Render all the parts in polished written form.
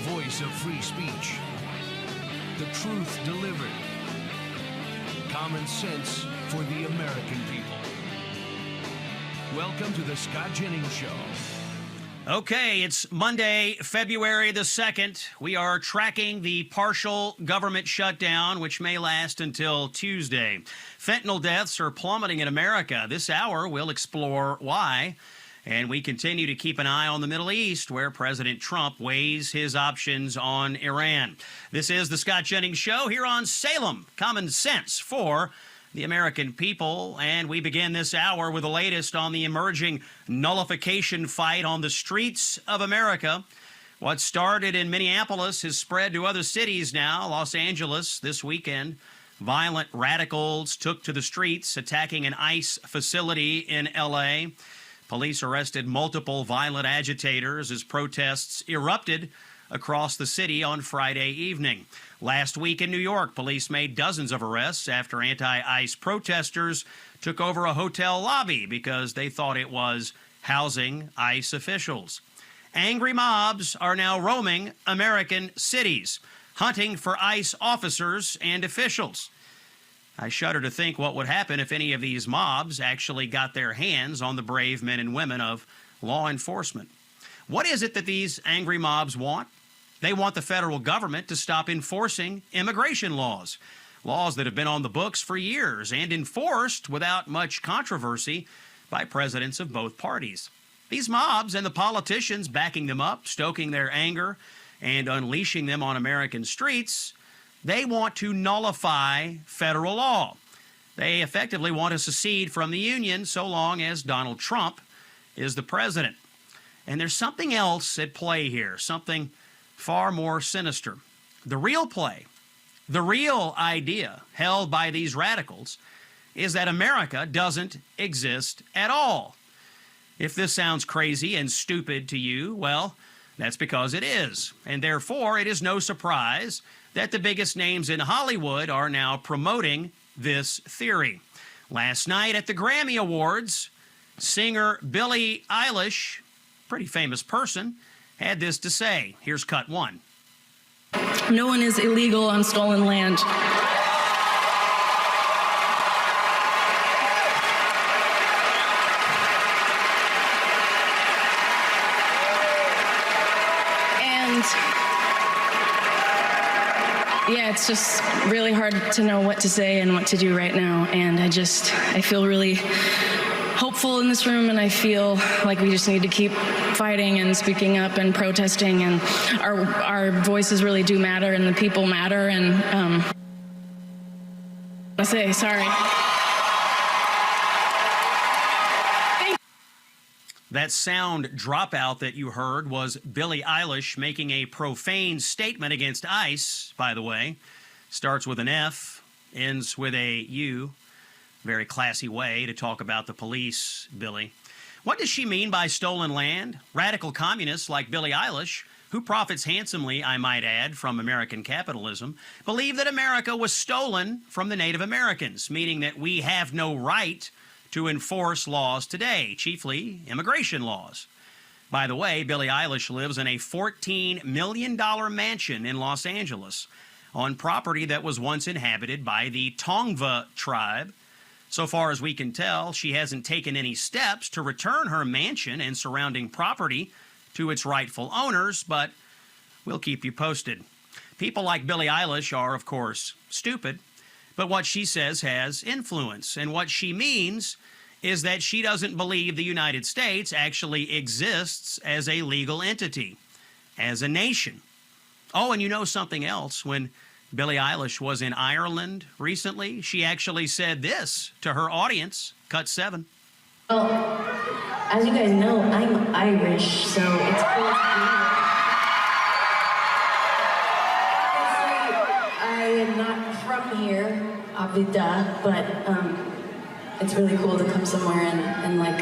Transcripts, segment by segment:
voice of free speech. The truth delivered. Common sense for the American people. Welcome to the Scott Jennings Show. Okay, it's Monday, February the 2nd. We are tracking the partial government shutdown, which may last until Tuesday. Fentanyl deaths are plummeting in America. This hour, we'll explore why. And we continue to keep an eye on the Middle East, where President Trump weighs his options on Iran. This is the Scott Jennings Show here on Salem. Common sense for the American people. And we begin this hour with the latest on the emerging nullification fight on the streets of America. What started in Minneapolis has spread to other cities now. Los Angeles this weekend. Violent radicals took to the streets, attacking an ICE facility in L.A. Police arrested multiple violent agitators as protests erupted across the city on Friday evening. Last week in New York, police made dozens of arrests after anti-ICE protesters took over a hotel lobby because they thought it was housing ICE officials. Angry mobs are now roaming American cities, hunting for ICE officers and officials. I shudder to think what would happen if any of these mobs actually got their hands on the brave men and women of law enforcement. What is it that these angry mobs want? They want the federal government to stop enforcing immigration laws, laws that have been on the books for years and enforced without much controversy by presidents of both parties. These mobs and the politicians backing them up, stoking their anger and unleashing them on American streets, they want to nullify federal law. They effectively want to secede from the Union so long as Donald Trump is the president. And there's something else at play here, something far more sinister. The real play, the real idea held by these radicals is that America doesn't exist at all. If this sounds crazy and stupid to you, well, that's because it is. And therefore, it is no surprise that the biggest names in Hollywood are now promoting this theory. Last night at the Grammy Awards, singer Billie Eilish, pretty famous person, had this to say. Here's cut one. No one is illegal on stolen land. Yeah, it's just really hard to know what to say and what to do right now. And I feel really hopeful in this room, and I feel like we just need to keep fighting and speaking up and protesting, and our voices really do matter, and the people matter, and I'll say sorry. That sound dropout that you heard was Billie Eilish making a profane statement against ICE, by the way. Starts with an F, ends with a U. Very classy way to talk about the police, Billie. What does she mean by stolen land? Radical communists like Billie Eilish, who profits handsomely, I might add, from American capitalism, believe that America was stolen from the Native Americans, meaning that we have no right to enforce laws today, chiefly immigration laws. By the way, Billie Eilish lives in a $14 million mansion in Los Angeles on property that was once inhabited by the Tongva tribe. So far as we can tell, she hasn't taken any steps to return her mansion and surrounding property to its rightful owners, but we'll keep you posted. People like Billie Eilish are, of course, stupid, but what she says has influence, and what she means is that she doesn't believe the United States actually exists as a legal entity, as a nation. Oh, and you know something else. When Billie Eilish was in Ireland recently, she actually said this to her audience, cut 7. Well, as you guys know, I'm Irish, so it's cool to be here. I am not from here, obviously, but it's really cool to come somewhere and like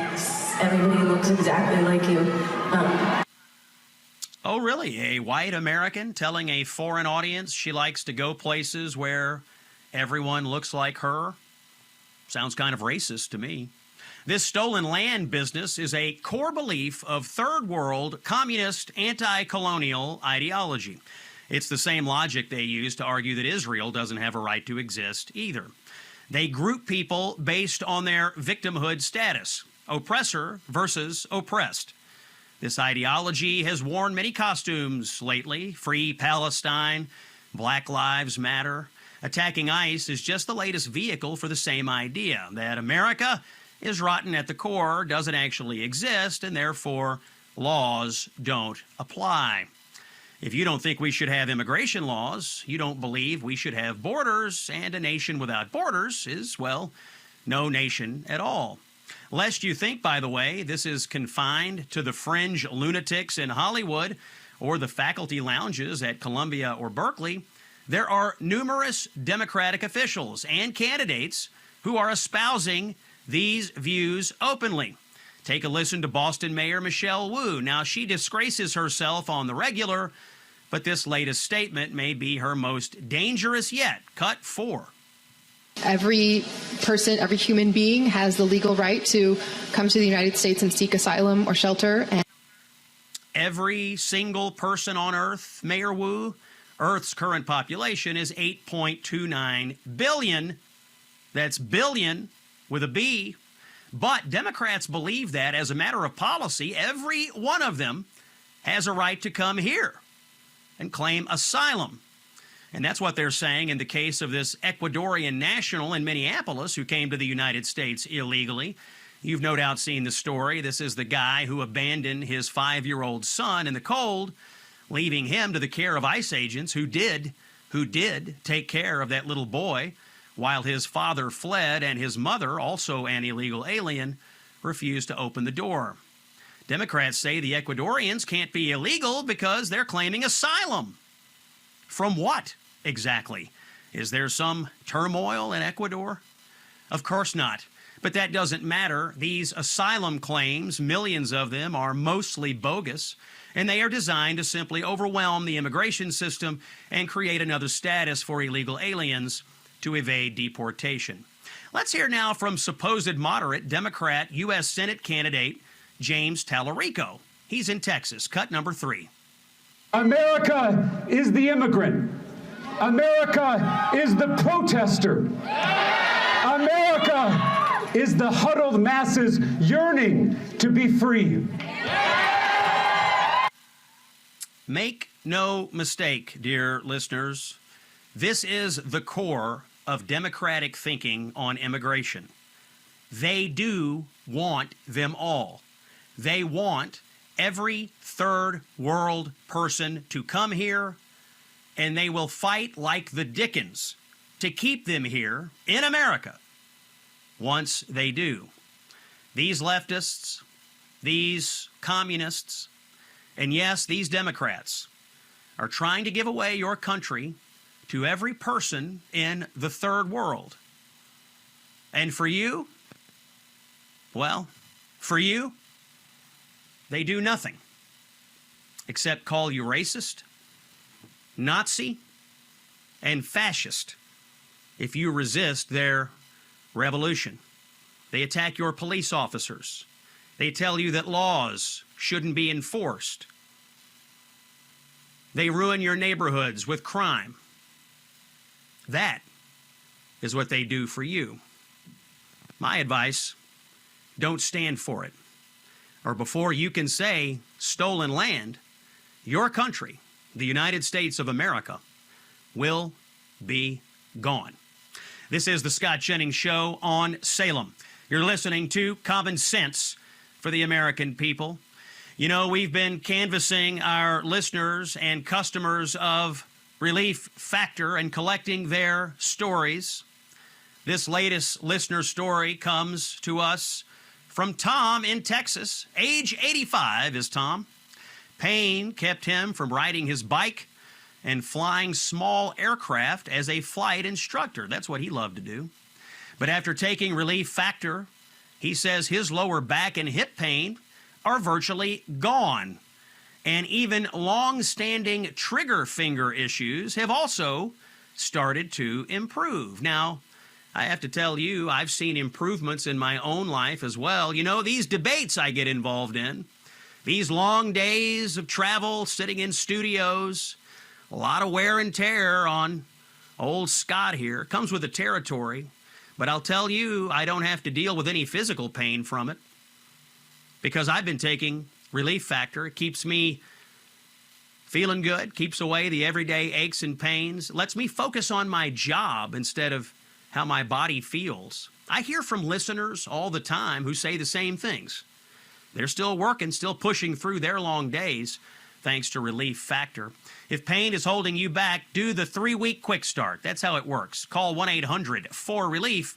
everybody looks exactly like you. Oh, really? A white American telling a foreign audience she likes to go places where everyone looks like her? Sounds kind of racist to me. This stolen land business is a core belief of third world communist anti-colonial ideology. It's the same logic they use to argue that Israel doesn't have a right to exist either. They group people based on their victimhood status, oppressor versus oppressed. This ideology has worn many costumes lately: Free Palestine, Black Lives Matter. Attacking ICE is just the latest vehicle for the same idea, that America is rotten at the core, doesn't actually exist, and therefore laws don't apply. If you don't think we should have immigration laws, you don't believe we should have borders, and a nation without borders is, well, no nation at all. Lest you think, by the way, this is confined to the fringe lunatics in Hollywood or the faculty lounges at Columbia or Berkeley, there are numerous Democratic officials and candidates who are espousing these views openly. Take a listen to Boston Mayor Michelle Wu. Now, she disgraces herself on the regular, but this latest statement may be her most dangerous yet. Cut 4. Every person, every human being has the legal right to come to the United States and seek asylum or shelter. Every single person on Earth, Mayor Wu. Earth's current population is 8.29 billion. That's billion with a B. But Democrats believe that, as a matter of policy, every one of them has a right to come here and claim asylum. And that's what they're saying in the case of this Ecuadorian national in Minneapolis who came to the United States illegally. You've no doubt seen the story. This is the guy who abandoned his 5-year-old son in the cold, leaving him to the care of ICE agents who did take care of that little boy while his father fled and his mother, also an illegal alien, refused to open the door. Democrats say the Ecuadorians can't be illegal because they're claiming asylum. From what exactly? Is there some turmoil in Ecuador? Of course not. But that doesn't matter. These asylum claims, millions of them, are mostly bogus, and they are designed to simply overwhelm the immigration system and create another status for illegal aliens to evade deportation. Let's hear now from supposed moderate Democrat U.S. Senate candidate James Tallarico. He's in Texas. Cut number 3. America is the immigrant. America is the protester. America is the huddled masses yearning to be free. Make no mistake, dear listeners, this is the core of Democratic thinking on immigration. They do want them all. They want every third world person to come here, and they will fight like the Dickens to keep them here in America once they do. These leftists, these communists, and yes, these Democrats are trying to give away your country to every person in the third world. And for you, well, for you, they do nothing except call you racist, Nazi, and fascist if you resist their revolution. They attack your police officers. They tell you that laws shouldn't be enforced. They ruin your neighborhoods with crime. That is what they do for you. My advice, don't stand for it. Or before you can say stolen land, your country, the United States of America, will be gone. This is the Scott Jennings Show on Salem. You're listening to Common Sense for the American people. You know, we've been canvassing our listeners and customers of Relief Factor and collecting their stories. This latest listener story comes to us from Tom in Texas. Age 85 is Tom. Pain kept him from riding his bike and flying small aircraft as a flight instructor. That's what he loved to do. But after taking Relief Factor, he says his lower back and hip pain are virtually gone. And even long-standing trigger finger issues have also started to improve. Now, I have to tell you, I've seen improvements in my own life as well. You know, these debates I get involved in, these long days of travel, sitting in studios, a lot of wear and tear on old Scott here. Comes with the territory. But I'll tell you, I don't have to deal with any physical pain from it because I've been taking Relief Factor. It keeps me feeling good, keeps away the everyday aches and pains, lets me focus on my job instead of how my body feels. I hear from listeners all the time who say the same things. They're still working, still pushing through their long days thanks to Relief Factor. If pain is holding you back, do the 3-week quick start. That's how it works. Call 1-800-4RELIEF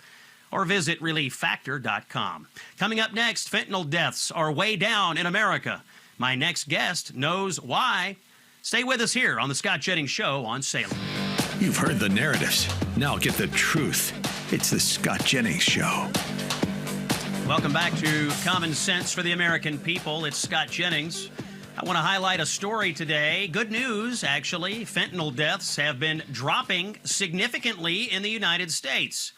or visit relieffactor.com. Coming up next, fentanyl deaths are way down in America. My next guest knows why. Stay with us here on the Scott Jennings Show on Salem. You've heard the narratives. Now get the truth. It's the Scott Jennings Show. Welcome back to Common Sense for the American People. It's Scott Jennings. I want to highlight a story today. Good news, actually. Fentanyl deaths have been dropping significantly in the United States.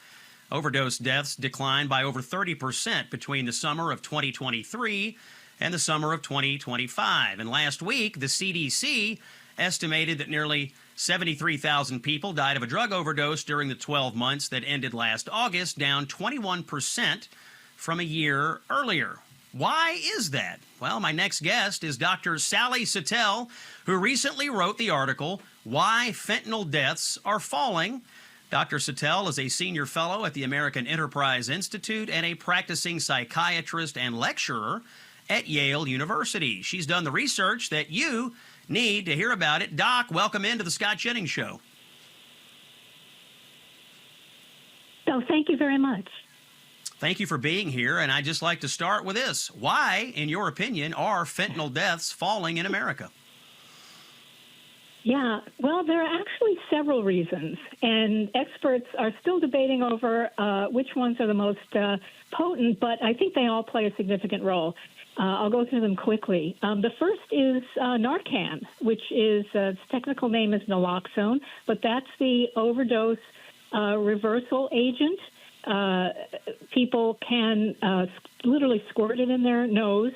Overdose deaths declined by over 30% between the summer of 2023 and the summer of 2025. And last week, the CDC estimated that nearly 73,000 people died of a drug overdose during the 12 months that ended last August, down 21% from a year earlier. Why is that? Well, my next guest is Dr. Sally Satel, who recently wrote the article, Why Fentanyl Deaths Are Falling. Dr. Satel is a senior fellow at the American Enterprise Institute and a practicing psychiatrist and lecturer at Yale University. She's done the research that you need to hear about it. Doc, welcome into the Scott Jennings Show. Oh, thank you very much. Thank you for being here, and I'd just like to start with this. Why, in your opinion, are fentanyl deaths falling in America? Yeah, well, there are actually several reasons, and experts are still debating over which ones are the most potent, but I think they all play a significant role. I'll go through them quickly. The first is Narcan, which is its technical name is naloxone, but that's the overdose reversal agent. People can literally squirt it in their nose.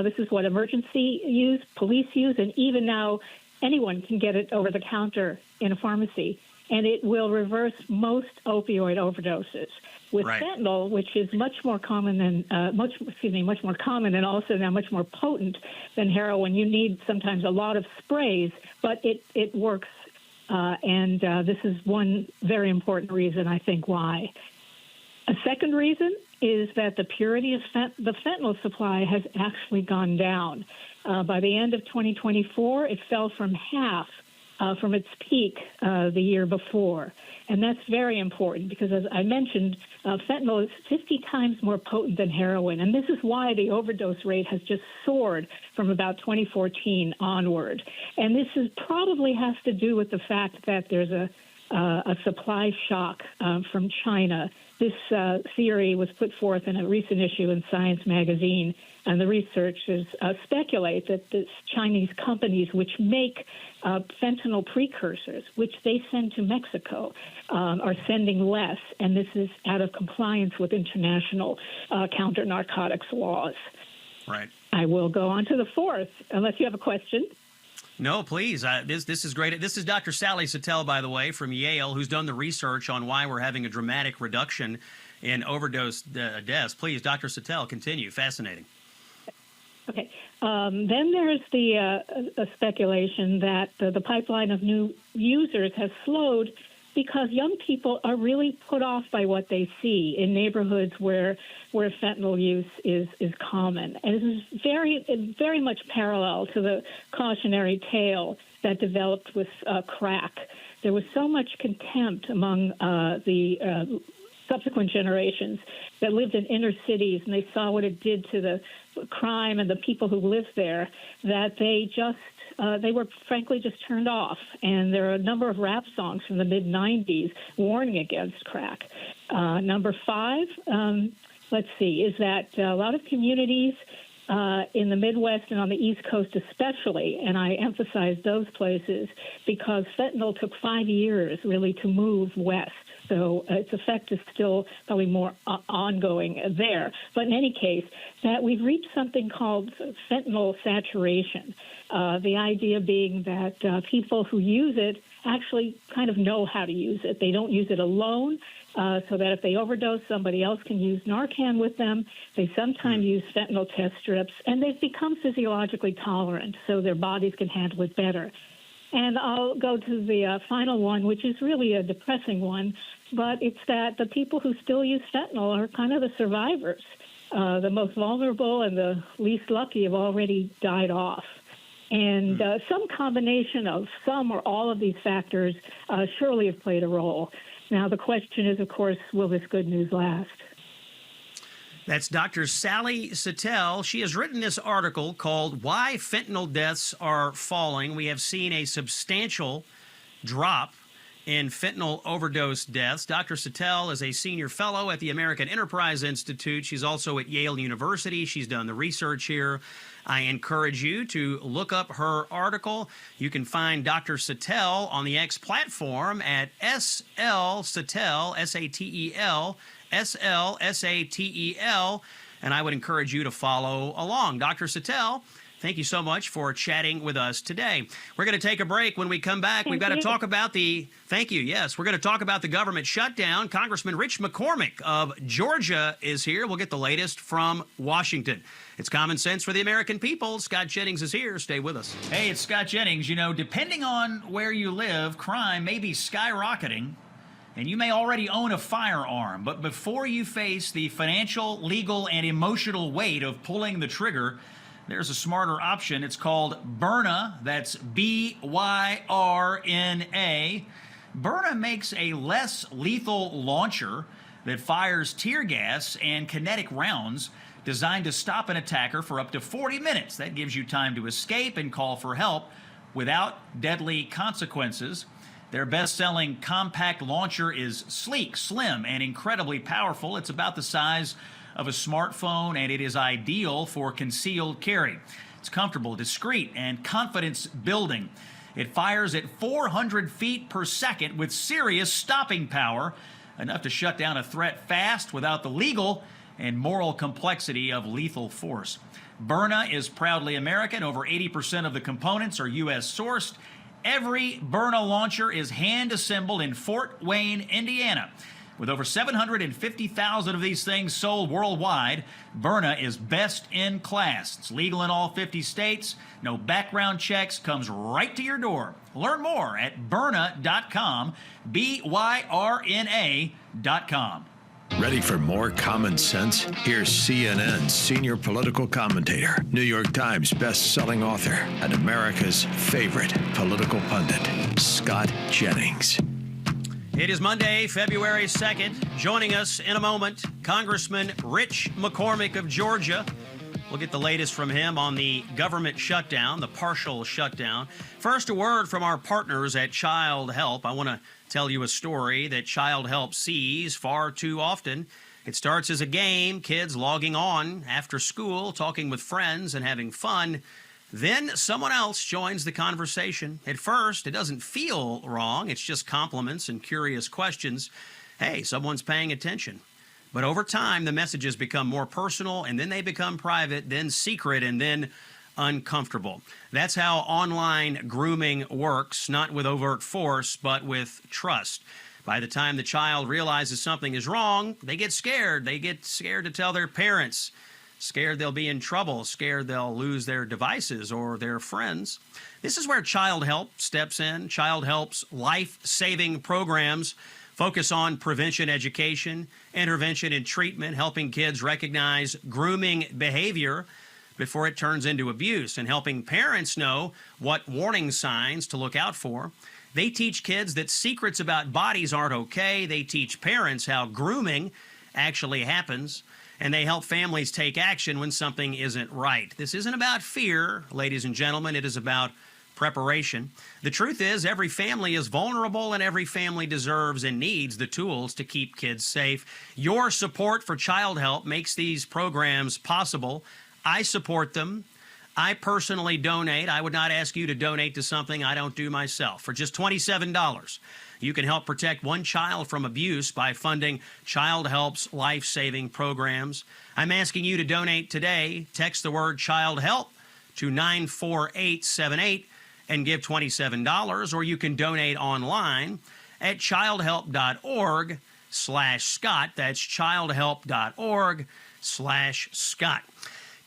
This is what emergency use, police use, and even now anyone can get it over the counter in a pharmacy, and it will reverse most opioid overdoses. With fentanyl, which is much more common than much more common and also now much more potent than heroin, you need sometimes a lot of sprays, but it works, and this is one very important reason I think why. A second reason is that the purity of the fentanyl supply has actually gone down. By the end of 2024, it fell from half from its peak the year before. And that's very important because, as I mentioned, fentanyl is 50 times more potent than heroin. And this is why the overdose rate has just soared from about 2014 onward. And this probably has to do with the fact that there's a supply shock from China. This theory was put forth in a recent issue in Science magazine, and the researchers speculate that the Chinese companies which make fentanyl precursors, which they send to Mexico, are sending less, and this is out of compliance with international counter-narcotics laws. Right. I will go on to the fourth, unless you have a question. No, please. This is great. This is Dr. Sally Satel, by the way, from Yale, who's done the research on why we're having a dramatic reduction in overdose deaths. Please, Dr. Satel, continue. Fascinating. Okay. Then there's the speculation that the pipeline of new users has slowed because young people are really put off by what they see in neighborhoods where fentanyl use is common. And this is very much parallel to the cautionary tale that developed with crack. There was so much contempt among the subsequent generations that lived in inner cities, and they saw what it did to the crime and the people who lived there, that they were frankly just turned off. And there are a number of rap songs from the mid-'90s warning against crack. Number 5, let's see, is that a lot of communities in the Midwest and on the East Coast especially, and I emphasize those places because fentanyl took 5 years really to move west. So its effect is still probably more ongoing there. But in any case, that we've reached something called fentanyl saturation. The idea being that people who use it actually kind of know how to use it. They don't use it alone, so that if they overdose, somebody else can use Narcan with them. They sometimes use fentanyl test strips, and they've become physiologically tolerant, so their bodies can handle it better. And I'll go to the final one, which is really a depressing one, but it's that the people who still use fentanyl are kind of the survivors. The most vulnerable and the least lucky have already died off. And some combination of some or all of these factors surely have played a role. Now, the question is, of course, will this good news last? That's Dr. Sally Sattel. She has written this article called Why Fentanyl Deaths Are Falling. We have seen a substantial drop in fentanyl overdose deaths. Dr. Sattel is a senior fellow at the American Enterprise Institute. She's also at Yale University. She's done the research here. I encourage you to look up her article. You can find Dr. Sattel on the X platform at SL Sattel, S-A-T-E-L, SL-S-A-T-E-L, and I would encourage you to follow along. Dr. Sattel, thank you so much for chatting with us today. We're going to take a break. When we come back, we've got to talk about the, thank you, yes, we're going to talk about the government shutdown. Congressman Rich McCormick of Georgia is here. We'll get the latest from Washington. It's Common Sense for the American people. Scott Jennings is here. Stay with us. Hey, it's Scott Jennings. You know, depending on where you live, crime may be skyrocketing, and you may already own a firearm. But before you face the financial, legal, and emotional weight of pulling the trigger, there's a smarter option. It's called Byrna. That's B-Y-R-N-A. Byrna makes a less lethal launcher that fires tear gas and kinetic rounds designed to stop an attacker for up to 40 minutes. That gives you time to escape and call for help without deadly consequences. Their best-selling compact launcher is sleek, slim, and incredibly powerful. It's about the size of a smartphone, and it is ideal for concealed carry. It's comfortable, discreet, and confidence-building. It fires at 400 feet per second with serious stopping power, enough to shut down a threat fast without the legal and moral complexity of lethal force. Byrna is proudly American. Over 80% of the components are U.S. sourced. Every Byrna launcher is hand-assembled in Fort Wayne, Indiana. With over 750,000 of these things sold worldwide, Byrna is best in class. It's legal in all 50 states. No background checks. Comes right to your door. Learn more at Byrna.com, Byrna.com. Ready for more common sense? Here's CNN's senior political commentator, New York Times best-selling author, and America's favorite political pundit, Scott Jennings. It is Monday, February 2nd. Joining us in a moment, Congressman Rich McCormick of Georgia. We'll get the latest from him on the government shutdown, the partial shutdown. First, a word from our partners at Child Help. I want to tell you a story that Child Help sees far too often. It starts as a game, kids logging on after school, talking with friends and having fun. Then someone else joins the conversation. At first, it doesn't feel wrong. It's just compliments and curious questions. Hey, someone's paying attention. But over time, the messages become more personal, and then they become private, then secret, and then uncomfortable. That's how online grooming works, not with overt force, but with trust. By the time the child realizes something is wrong, they get scared. They get scared to tell their parents, scared they'll be in trouble, scared they'll lose their devices or their friends. This is where Child Help steps in. Child Help's life-saving programs focus on prevention education, intervention and treatment, helping kids recognize grooming behavior before it turns into abuse, and helping parents know what warning signs to look out for. They teach kids that secrets about bodies aren't okay. They teach parents how grooming actually happens, and they help families take action when something isn't right. This isn't about fear, ladies and gentlemen. It is about preparation. The truth is, every family is vulnerable, and every family deserves and needs the tools to keep kids safe. Your support for Child Help makes these programs possible. I support them. I personally donate. I would not ask you to donate to something I don't do myself. For just $27, you can help protect one child from abuse by funding Child Help's life-saving programs. I'm asking you to donate today. Text the word Child Help to 94878 and give $27, or you can donate online at childhelp.org/Scott. That's childhelp.org/Scott.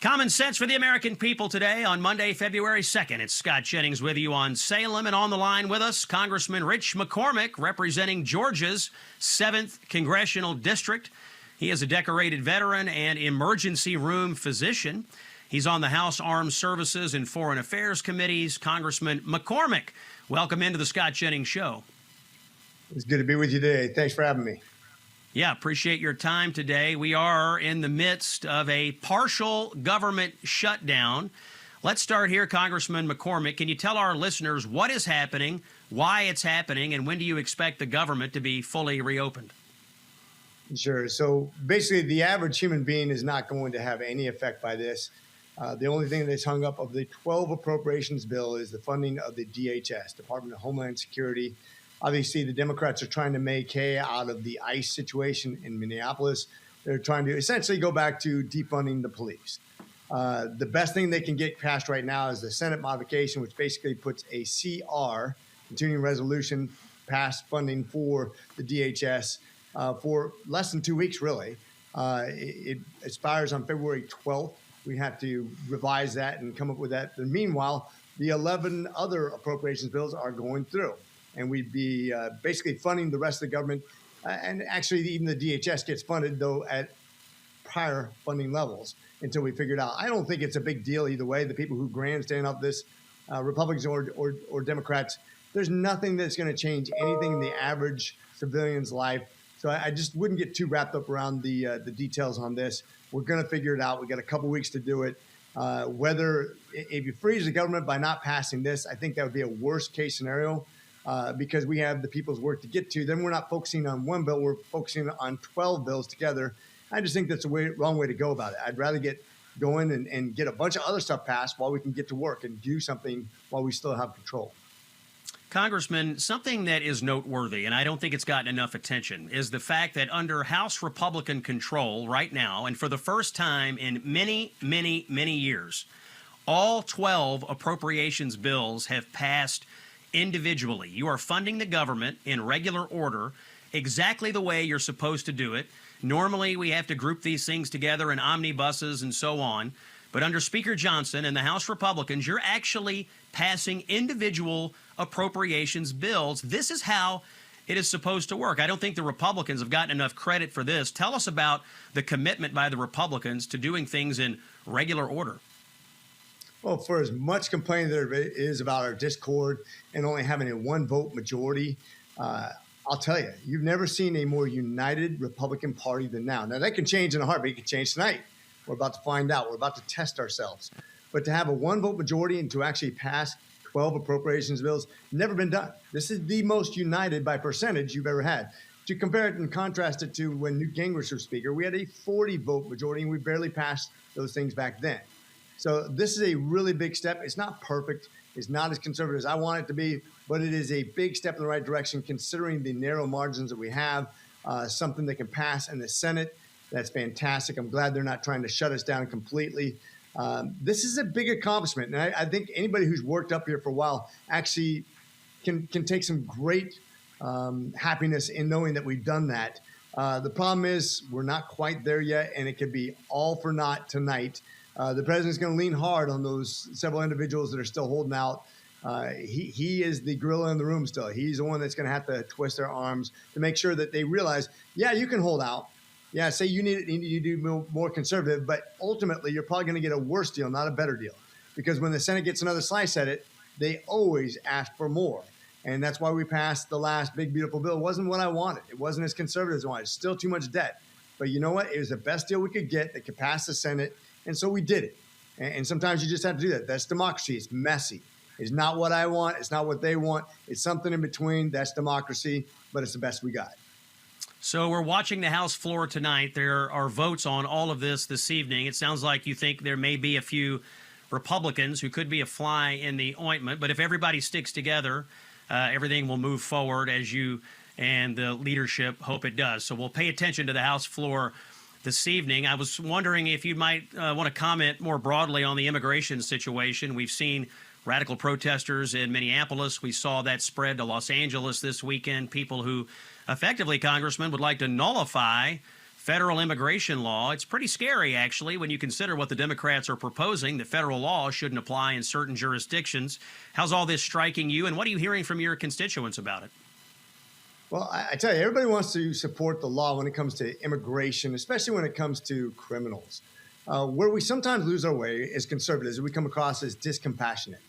Common sense for the American people today on Monday, February 2nd. It's Scott Jennings with you on Salem, and on the line with us, Congressman Rich McCormick, representing Georgia's 7th Congressional District. He is a decorated veteran and emergency room physician. He's on the House Armed Services and Foreign Affairs Committees. Congressman McCormick, welcome into the Scott Jennings Show. It's good to be with you today. Thanks for having me. Yeah, appreciate your time today. We are in the midst of a partial government shutdown. Let's start here, Congressman McCormick. Can you tell our listeners what is happening, why it's happening, and when do you expect the government to be fully reopened? Sure. So basically, the average human being is not going to have any effect by this. The only thing that's hung up of the 12 appropriations bill is the funding of the DHS, Department of Homeland Security. Obviously, the Democrats are trying to make hay out of the ICE situation in Minneapolis. They're trying to essentially go back to defunding the police. The best thing they can get passed right now is the Senate modification, which basically puts a CR, continuing resolution, past funding for the DHS for less than 2 weeks, really. It expires on February 12th. We have to revise that and come up with that. And meanwhile, the 11 other appropriations bills are going through. And we'd be basically funding the rest of the government. And actually, even the DHS gets funded, though, at prior funding levels until we figure it out. I don't think it's a big deal either way. The people who grandstand up this, Republicans or Democrats, there's nothing that's going to change anything in the average civilian's life. So I just wouldn't get too wrapped up around the details on this. We're going to figure it out. We got a couple weeks to do it. Whether if you freeze the government by not passing this, I think that would be a worst case scenario. Because we have the people's work to get to. Then we're not focusing on one bill, we're focusing on 12 bills together. I just think that's the wrong way to go about it. I'd rather get going and get a bunch of other stuff passed while we can get to work and do something while we still have control. Congressman, something that is noteworthy, and I don't think it's gotten enough attention, is the fact that under House Republican control right now, and for the first time in many, many, many years, all 12 appropriations bills have passed individually. You are funding the government in regular order, exactly the way you're supposed to do it. Normally, we have to group these things together in omnibuses and so on. But under Speaker Johnson and the House Republicans, you're actually passing individual appropriations bills. This is how it is supposed to work. I don't think the Republicans have gotten enough credit for this. Tell us about the commitment by the Republicans to doing things in regular order. Well, for as much complaining there is about our discord and only having a one-vote majority, I'll tell you, you've never seen a more united Republican Party than now. Now, that can change in a heartbeat. It can change tonight. We're about to find out. We're about to test ourselves. But to have a one-vote majority and to actually pass 12 appropriations bills, never been done. This is the most united by percentage you've ever had. To compare it and contrast it to when Newt Gingrich was Speaker, we had a 40-vote majority, and we barely passed those things back then. So this is a really big step. It's not perfect. It's not as conservative as I want it to be, but it is a big step in the right direction considering the narrow margins that we have, something that can pass in the Senate. That's fantastic. I'm glad they're not trying to shut us down completely. This is a big accomplishment. And I think anybody who's worked up here for a while actually can take some great happiness in knowing that we've done that. The problem is we're not quite there yet, and it could be all for naught tonight. The president's going to lean hard on those several individuals that are still holding out. He is the gorilla in the room still. He's the one that's going to have to twist their arms to make sure that they realize, yeah, you can hold out. Yeah, say you need to do more conservative, but ultimately you're probably going to get a worse deal, not a better deal. Because when the Senate gets another slice at it, they always ask for more. And that's why we passed the last big, beautiful bill. It wasn't what I wanted. It wasn't as conservative as I wanted. It's still too much debt. But you know what? It was the best deal we could get that could pass the Senate. And so we did it. And sometimes you just have to do that. That's democracy. It's messy. It's not what I want. It's not what they want. It's something in between. That's democracy. But it's the best we got. So we're watching the House floor tonight. There are votes on all of this evening. It sounds like you think there may be a few Republicans who could be a fly in the ointment, but if everybody sticks together, everything will move forward as you and the leadership hope it does. So we'll pay attention to the House floor this evening. I was wondering if you might want to comment more broadly on the immigration situation. We've seen radical protesters in Minneapolis. We saw that spread to Los Angeles this weekend. People who effectively, Congressman, would like to nullify federal immigration law. It's pretty scary, actually, when you consider what the Democrats are proposing, that federal law shouldn't apply in certain jurisdictions. How's all this striking you, and what are you hearing from your constituents about it? Well, I tell you, everybody wants to support the law when it comes to immigration, especially when it comes to criminals. Where we sometimes lose our way as conservatives, we come across as discompassionate.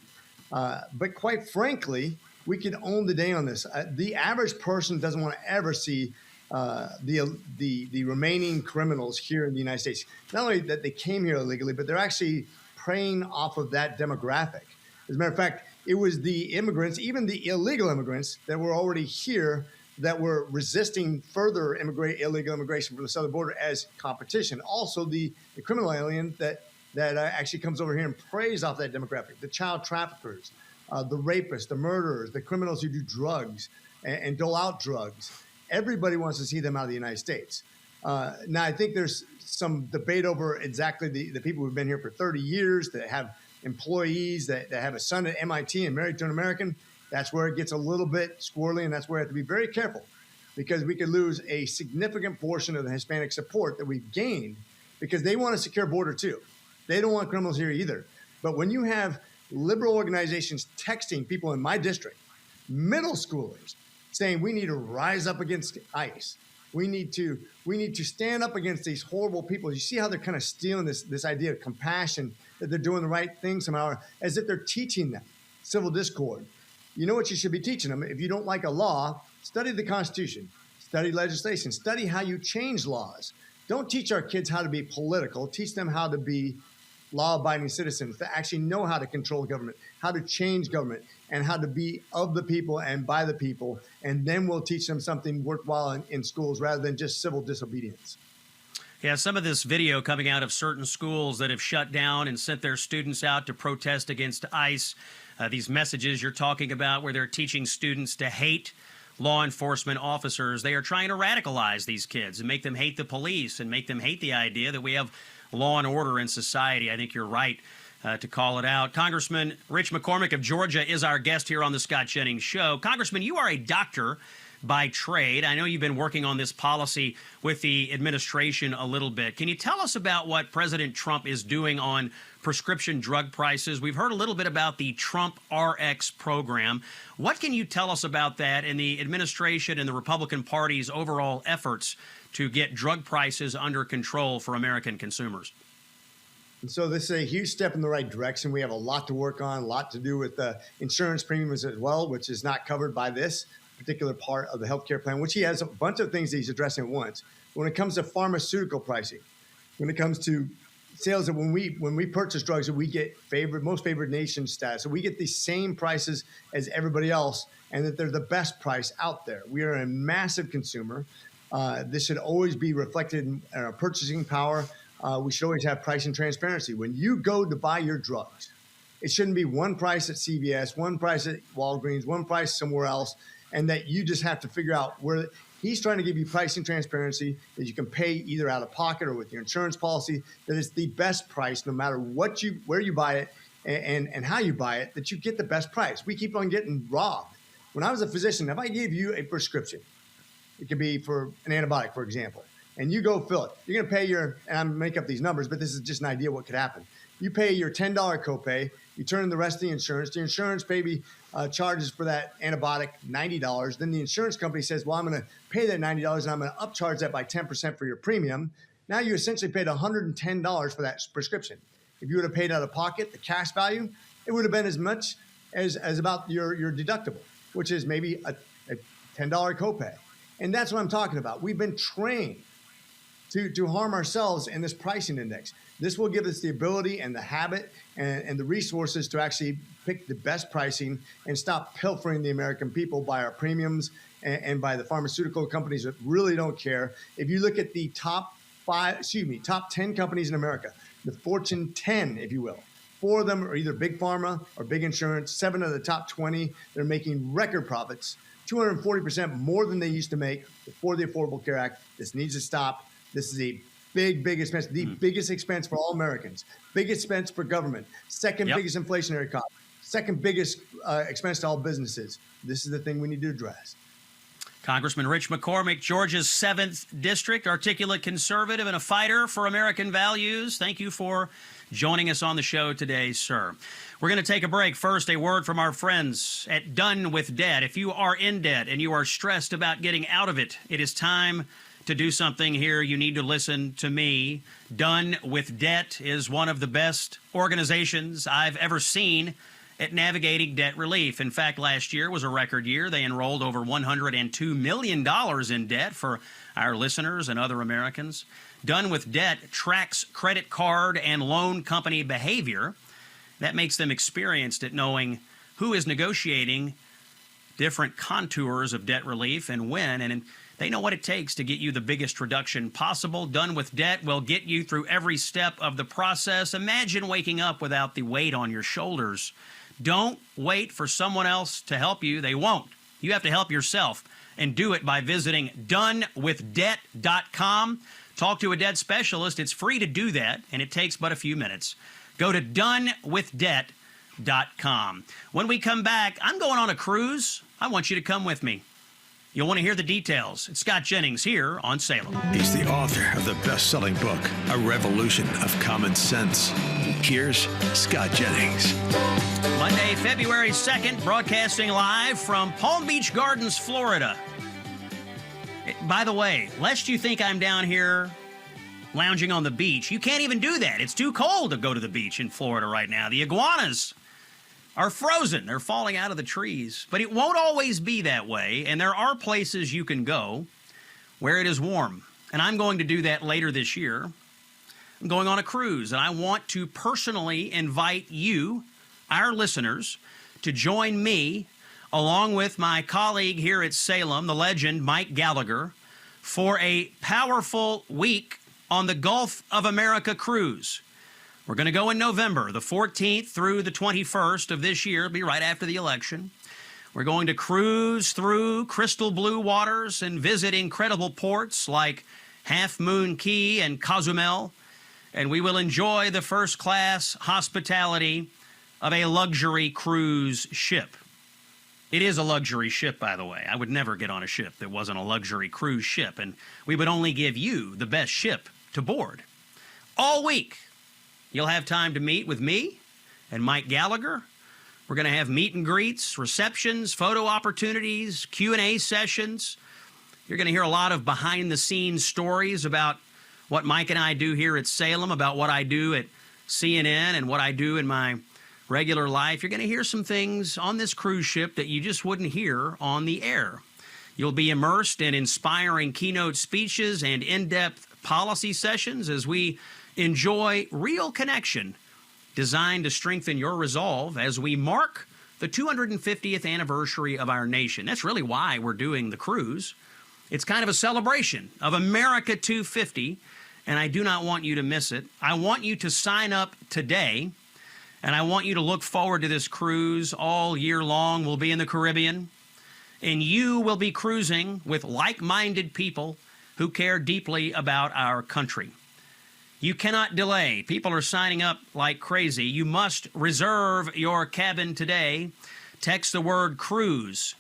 But quite frankly, we could own the day on this. The average person doesn't want to ever see the remaining criminals here in the United States. Not only that they came here illegally, but they're actually preying off of that demographic. As a matter of fact, it was the immigrants, even the illegal immigrants that were already here, that were resisting further illegal immigration from the southern border as competition. Also, the criminal alien that actually comes over here and preys off that demographic, the child traffickers, the rapists, the murderers, the criminals who do drugs and dole out drugs. Everybody wants to see them out of the United States. Now, I think there's some debate over exactly the people who've been here for 30 years, that have employees, that have a son at MIT and married to an American. That's where it gets a little bit squirrely, and that's where we have to be very careful, because we could lose a significant portion of the Hispanic support that we've gained, because they want a secure border too. They don't want criminals here either. But when you have liberal organizations texting people in my district, middle schoolers, saying we need to rise up against ICE, we need to stand up against these horrible people. You see how they're kind of stealing this idea of compassion, that they're doing the right thing somehow, as if they're teaching them civil discord. You know what you should be teaching them? If you don't like a law, study the Constitution, study legislation, study how you change laws. Don't teach our kids how to be political. Teach them how to be law-abiding citizens, that actually know how to control government, how to change government, and how to be of the people and by the people. And then we'll teach them something worthwhile in schools rather than just civil disobedience. Yeah, some of this video coming out of certain schools that have shut down and sent their students out to protest against ICE. These messages you're talking about where they're teaching students to hate law enforcement officers. They are trying to radicalize these kids and make them hate the police and make them hate the idea that we have law and order in society. I think you're right to call it out. Congressman Rich McCormick of Georgia is our guest here on the Scott Jennings Show. Congressman, you are a doctor by trade. I know you've been working on this policy with the administration a little bit. Can you tell us about what President Trump is doing on prescription drug prices? We've heard a little bit about the Trump RX program. What can you tell us about that and the administration and the Republican Party's overall efforts to get drug prices under control for American consumers? And so this is a huge step in the right direction. We have a lot to work on, a lot to do with the insurance premiums as well, which is not covered by this particular part of the healthcare plan, which he has a bunch of things that he's addressing at once. When it comes to pharmaceutical pricing, when it comes to sales, that when we purchase drugs, that we get most favored nation status, so we get the same prices as everybody else, and that they're the best price out there. We are a massive consumer. This should always be reflected in our purchasing power. We should always have pricing transparency. When you go to buy your drugs, it shouldn't be one price at CVS, one price at Walgreens, one price somewhere else, and that you just have to figure out where. He's trying to give you pricing transparency that you can pay either out of pocket or with your insurance policy, that it's the best price no matter where you buy it and how you buy it, that you get the best price. We keep on getting robbed. When I was a physician, if I gave you a prescription, it could be for an antibiotic, for example, and you go fill it, you're going to pay and I'm make up these numbers, but this is just an idea what could happen. You pay your $10 copay, you turn in the rest of the insurance maybe charges for that antibiotic $90. Then the insurance company says, well, I'm going to pay that $90 and I'm going to upcharge that by 10% for your premium. Now you essentially paid $110 for that prescription. If you would have paid out of pocket, the cash value, it would have been as much as about your deductible, which is maybe a $10 copay. And that's what I'm talking about. We've been trained to harm ourselves in this pricing index. This will give us the ability and the habit and the resources to actually pick the best pricing and stop pilfering the American people by our premiums and by the pharmaceutical companies that really don't care. If you look at the top 10 companies in America, the Fortune 10, if you will, 4 of them are either big pharma or big insurance. 7 of the top 20, they're making record profits, 240% more than they used to make before the Affordable Care Act. This needs to stop. This is a big expense, the biggest expense for all Americans, biggest expense for government, second biggest inflationary cost, second biggest expense to all businesses. This is the thing we need to address. Congressman Rich McCormick, Georgia's 7th District, articulate conservative and a fighter for American values. Thank you for joining us on the show today, sir. We're going to take a break. First, a word from our friends at Done with Debt. If you are in debt and you are stressed about getting out of it, it is time to do something here. You need to listen to me. Done with Debt is one of the best organizations I've ever seen at navigating debt relief. In fact, last year was a record year. They enrolled over $102 million in debt for our listeners and other Americans. Done with Debt tracks credit card and loan company behavior. That makes them experienced at knowing who is negotiating different contours of debt relief and when, and they know what it takes to get you the biggest reduction possible. Done with Debt will get you through every step of the process. Imagine waking up without the weight on your shoulders. Don't wait for someone else to help you. They won't. You have to help yourself, and do it by visiting donewithdebt.com. Talk to a debt specialist. It's free to do that, and it takes but a few minutes. Go to donewithdebt.com. When we come back, I'm going on a cruise. I want you to come with me. You'll want to hear the details. It's Scott Jennings here on Salem. He's the author of the best-selling book, A Revolution of Common Sense. Here's Scott Jennings. Monday, February 2nd, broadcasting live from Palm Beach Gardens, Florida. By the way, lest you think I'm down here lounging on the beach, you can't even do that. It's too cold to go to the beach in Florida right now. The iguanas are frozen. They're falling out of the trees. But it won't always be that way, and there are places you can go where it is warm. And I'm going to do that later this year. I'm going on a cruise, and I want to personally invite you, our listeners, to join me, along with my colleague here at Salem, the legend Mike Gallagher, for a powerful week on the Gulf of America cruise. We're going to go in November, the 14th through the 21st of this year. It'll be right after the election. We're going to cruise through crystal blue waters and visit incredible ports like Half Moon Cay and Cozumel. And we will enjoy the first-class hospitality of a luxury cruise ship. It is a luxury ship, by the way. I would never get on a ship that wasn't a luxury cruise ship, and we would only give you the best ship to board. All week, you'll have time to meet with me and Mike Gallagher. We're going to have meet and greets, receptions, photo opportunities, Q&A sessions. You're going to hear a lot of behind-the-scenes stories about what Mike and I do here at Salem, about what I do at CNN and what I do in my regular life. You're going to hear some things on this cruise ship that you just wouldn't hear on the air. You'll be immersed in inspiring keynote speeches and in-depth policy sessions as we enjoy real connection designed to strengthen your resolve as we mark the 250th anniversary of our nation. That's really why we're doing the cruise. It's kind of a celebration of America 250, and I do not want you to miss it. I want you to sign up today, and I want you to look forward to this cruise all year long. We'll be in the Caribbean, and you will be cruising with like-minded people who care deeply about our country. You cannot delay. People are signing up like crazy. You must reserve your cabin today. Text the word cruise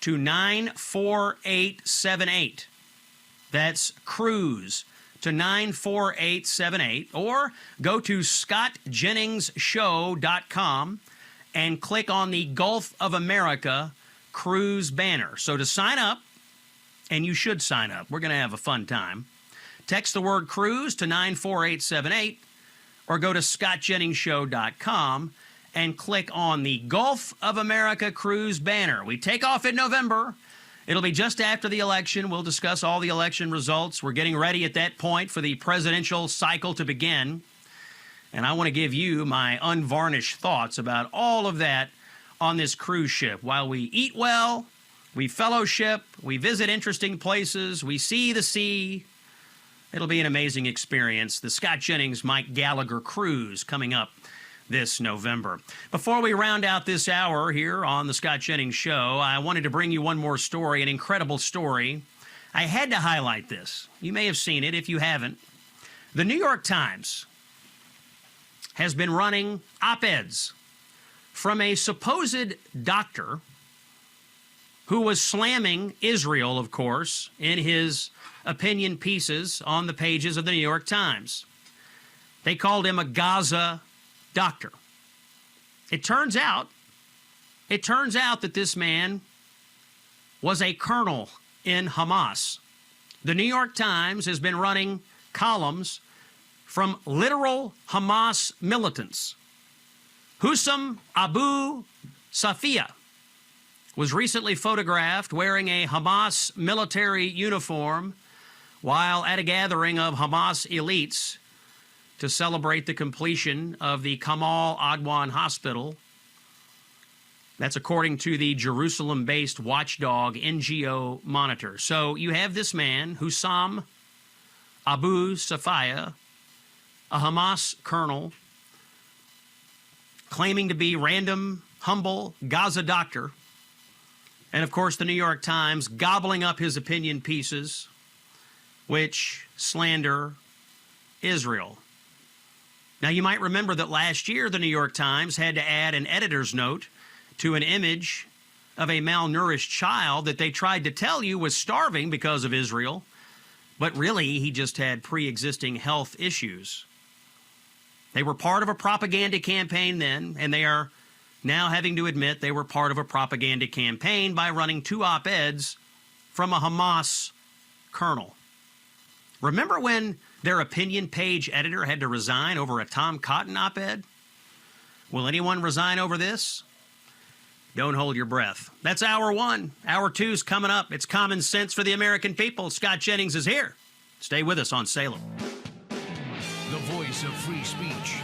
to 94878. That's cruise to 94878, or go to scottjenningsshow.com and click on the Gulf of America cruise banner. So to sign up, and you should sign up, we're going to have a fun time, text the word cruise to 94878, or go to scottjenningsshow.com and click on the Gulf of America cruise banner. We take off in November. It'll be just after the election. We'll discuss all the election results. We're getting ready at that point for the presidential cycle to begin. And I want to give you my unvarnished thoughts about all of that on this cruise ship. While we eat well, we fellowship, we visit interesting places, we see the sea. It'll be an amazing experience. The Scott Jennings, Mike Gallagher cruise coming up this November. Before we round out this hour here on the Scott Jennings Show, I wanted to bring you one more story, an incredible story. I had to highlight this. You may have seen it if you haven't. The New York Times has been running op-eds from a supposed doctor who was slamming Israel, of course, in his opinion pieces on the pages of the New York Times. They called him a Gaza doctor. It turns out that this man was a colonel in Hamas. The New York Times has been running columns from literal Hamas militants. Hussam Abu Safiya was recently photographed wearing a Hamas military uniform while at a gathering of Hamas elites to celebrate the completion of the Kamal Adwan Hospital. That's according to the Jerusalem-based watchdog NGO Monitor. So you have this man, Hussam Abu Safiya, a Hamas colonel, claiming to be random, humble Gaza doctor. And, of course, the New York Times gobbling up his opinion pieces, which slander Israel. Now, you might remember that last year the New York Times had to add an editor's note to an image of a malnourished child that they tried to tell you was starving because of Israel, but really he just had pre-existing health issues. They were part of a propaganda campaign then, and they are now having to admit they were part of a propaganda campaign by running 2 op-eds from a Hamas colonel. Remember when their opinion page editor had to resign over a Tom Cotton op-ed? Will anyone resign over this? Don't hold your breath. That's hour 1. Hour 2's coming up. It's Common Sense for the American people. Scott Jennings is here. Stay with us on Salem. The voice of free speech.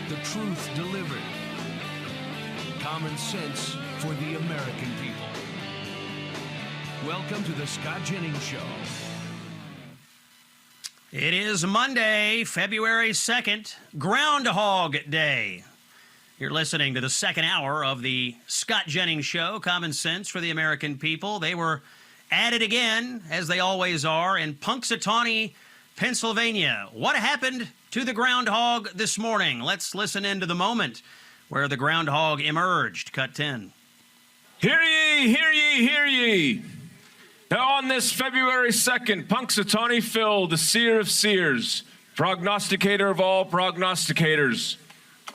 The truth delivered. Common sense for the American people. Welcome to the Scott Jennings Show. It is Monday, February 2nd, Groundhog Day. You're listening to the second hour of the Scott Jennings Show, Common Sense for the American people. They were at it again, as they always are, in Punxsutawney, Pennsylvania. What happened to the groundhog this morning? Let's listen into the moment where the groundhog emerged. Cut 10. Hear ye, hear ye, hear ye. Now on this February 2nd, Punxsutawney Phil, the seer of seers, prognosticator of all prognosticators,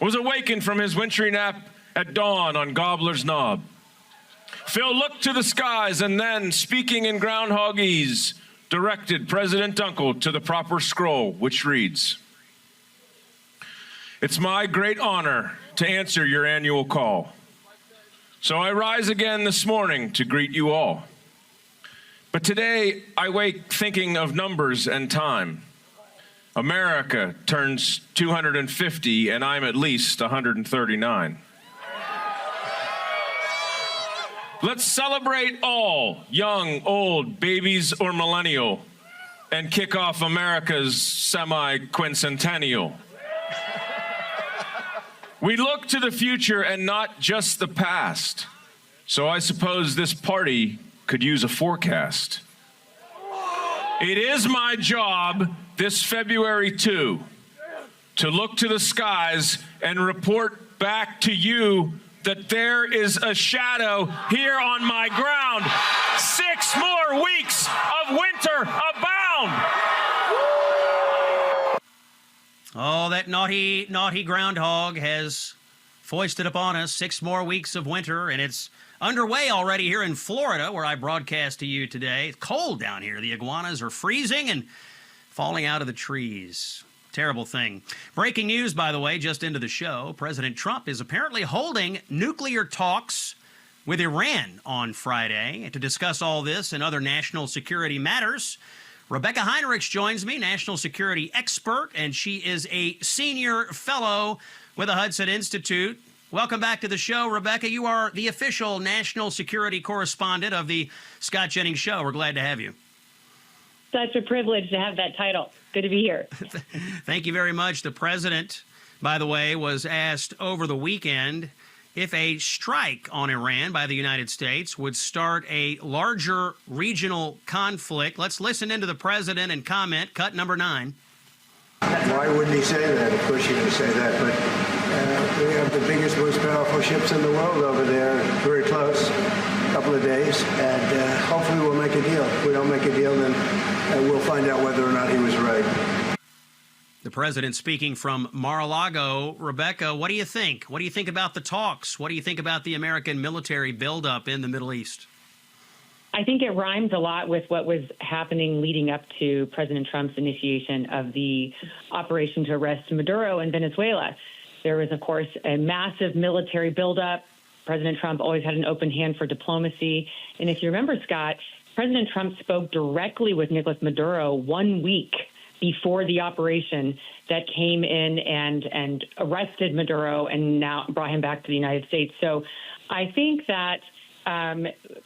was awakened from his wintry nap at dawn on Gobbler's Knob. Phil looked to the skies and then, speaking in groundhogese, directed President Dunkel to the proper scroll, which reads, "It's my great honor to answer your annual call. So I rise again this morning to greet you all. But today I wake thinking of numbers and time. America turns 250 and I'm at least 139. Let's celebrate all, young, old, babies, or millennial, and kick off America's semi-quincentennial. We look to the future and not just the past. So I suppose this party could use a forecast. It is my job this February 2 to look to the skies and report back to you that there is a shadow here on my ground. 6 more weeks of winter abound. Oh, that naughty groundhog has foisted upon us 6 more weeks of winter, and it's underway already here in Florida, where I broadcast to you today. It's cold down here. The iguanas are freezing and falling out of the trees. Terrible thing. Breaking news, by the way, just into the show. President Trump is apparently holding nuclear talks with Iran on Friday. To discuss all this and other national security matters, Rebecca Heinrichs joins me, national security expert, and she is a senior fellow with the Hudson Institute. Welcome back to the show, Rebecca. You are the official national security correspondent of the Scott Jennings Show. We're glad to have you. Such a privilege to have that title. Good to be here. Thank you very much. The president, by the way, was asked over the weekend if a strike on Iran by the United States would start a larger regional conflict. Let's listen into the president and comment, cut number 9. Why wouldn't he say that? Of course you're going to say that, but we have the biggest, most powerful ships in the world over there, very close, a couple of days, and hopefully we'll make a deal. If we don't make a deal, then we'll find out whether or not he was right. The president speaking from Mar-a-Lago. Rebecca, what do you think? What do you think about the talks? What do you think about the American military buildup in the Middle East? I think it rhymes a lot with what was happening leading up to President Trump's initiation of the operation to arrest Maduro in Venezuela. There was, of course, a massive military buildup. President Trump always had an open hand for diplomacy. And if you remember, Scott, President Trump spoke directly with Nicolas Maduro 1 week before the operation that came in and arrested Maduro and now brought him back to the United States. So I think that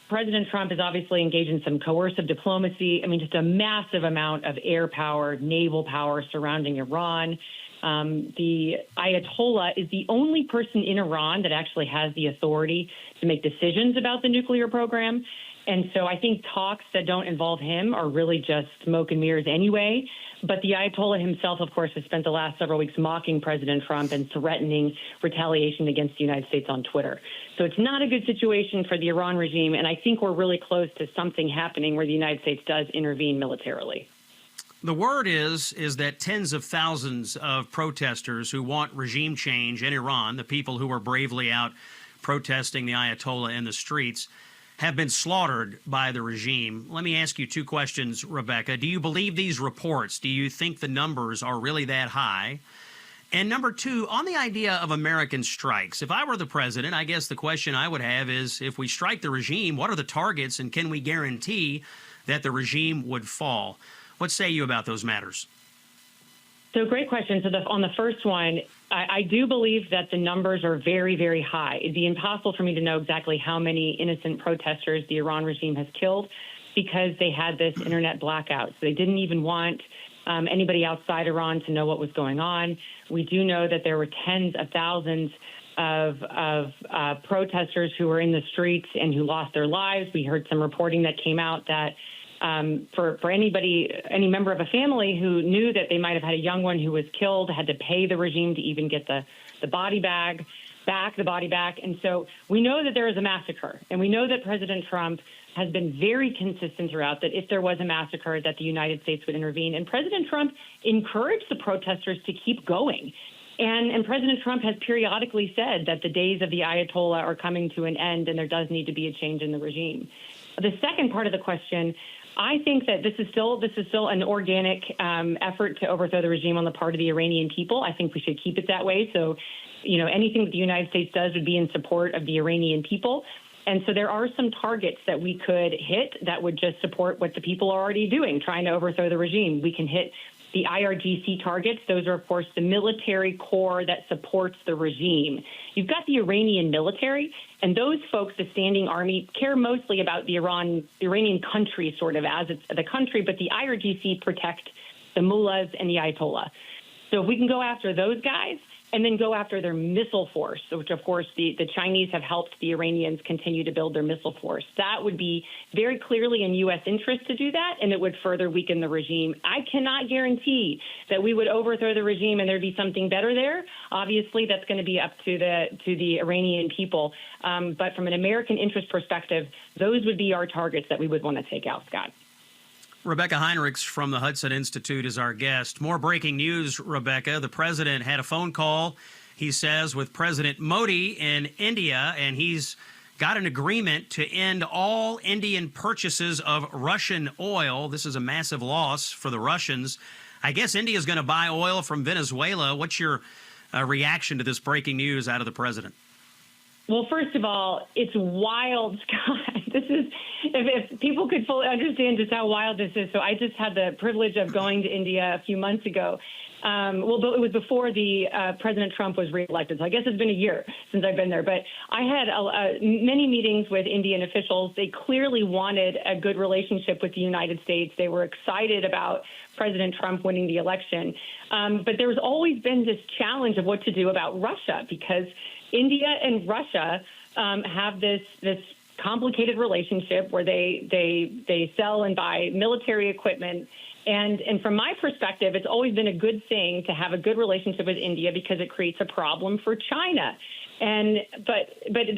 President Trump is obviously engaged in some coercive diplomacy. I mean, just a massive amount of air power, naval power surrounding Iran. The Ayatollah is the only person in Iran that actually has the authority to make decisions about the nuclear program. And so I think talks that don't involve him are really just smoke and mirrors anyway. But the Ayatollah himself, of course, has spent the last several weeks mocking President Trump and threatening retaliation against the United States on Twitter. So it's not a good situation for the Iran regime. And I think we're really close to something happening where the United States does intervene militarily. The word is that tens of thousands of protesters who want regime change in Iran, the people who are bravely out protesting the Ayatollah in the streets, have been slaughtered by the regime. Let me ask you 2 questions, Rebecca. Do you believe these reports? Do you think the numbers are really that high? And number 2, on the idea of American strikes, if I were the president, I guess the question I would have is, if we strike the regime, what are the targets and can we guarantee that the regime would fall? What say you about those matters? So great question. So on the first one, I do believe that the numbers are very, very high. It'd be impossible for me to know exactly how many innocent protesters the Iran regime has killed because they had this internet blackout. So they didn't even want anybody outside Iran to know what was going on. We do know that there were tens of thousands of protesters who were in the streets and who lost their lives. We heard some reporting that came out that for anybody, any member of a family who knew that they might have had a young one who was killed, had to pay the regime to even get the body back. And so we know that there is a massacre. And we know that President Trump has been very consistent throughout that if there was a massacre, that the United States would intervene. And President Trump encouraged the protesters to keep going. And President Trump has periodically said that the days of the Ayatollah are coming to an end and there does need to be a change in the regime. The second part of the question, I think that this is still an organic effort to overthrow the regime on the part of the Iranian people. I think we should keep it that way. So, you know, anything that the United States does would be in support of the Iranian people. And so there are some targets that we could hit that would just support what the people are already doing, trying to overthrow the regime. We can hit the IRGC targets. Those are, of course, the military core that supports the regime. You've got the Iranian military, and those folks, the standing army, care mostly about the Iranian country sort of as it's the country, but the IRGC protect the mullahs and the Ayatollah. So if we can go after those guys and then go after their missile force, which, of course, the Chinese have helped the Iranians continue to build their missile force. That would be very clearly in U.S. interest to do that, and it would further weaken the regime. I cannot guarantee that we would overthrow the regime and there'd be something better there. Obviously, that's going to be up to the Iranian people. But from an American interest perspective, those would be our targets that we would want to take out, Scott. Rebecca Heinrichs from the Hudson Institute is our guest. More breaking news, Rebecca. The president had a phone call, he says, with President Modi in India, and he's got an agreement to end all Indian purchases of Russian oil. This is a massive loss for the Russians. I guess India is going to buy oil from Venezuela. What's your reaction to this breaking news out of the president? Well, first of all, it's wild, Scott. This is, if people could fully understand just how wild this is. So I just had the privilege of going to India a few months ago. Well, it was before the President Trump was reelected. So I guess it's been a year since I've been there. But I had many meetings with Indian officials. They clearly wanted a good relationship with the United States. They were excited about President Trump winning the election. But there's always been this challenge of what to do about Russia, because India and Russia have this complicated relationship where they sell and buy military equipment. And from my perspective, it's always been a good thing to have a good relationship with India because it creates a problem for China. But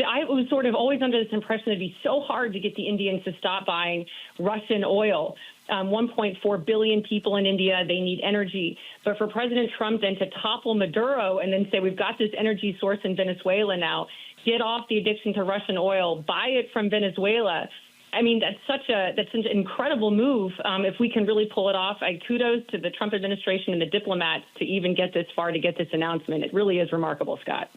I was sort of always under this impression it'd be so hard to get the Indians to stop buying Russian oil. 1.4 billion people in India, they need energy. But for President Trump then to topple Maduro and then say, we've got this energy source in Venezuela now, get off the addiction to Russian oil, buy it from Venezuela. I mean, that's such an incredible move. If we can really pull it off, kudos to the Trump administration and the diplomats to even get this far, to get this announcement. It really is remarkable, Scott.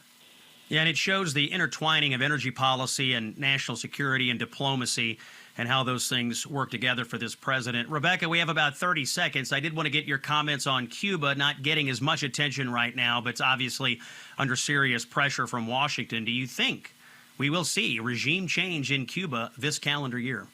Yeah, and it shows the intertwining of energy policy and national security and diplomacy and how those things work together for this president. Rebecca, we have about 30 seconds. I did want to get your comments on Cuba not getting as much attention right now, but it's obviously under serious pressure from Washington. Do you think we will see regime change in Cuba this calendar year?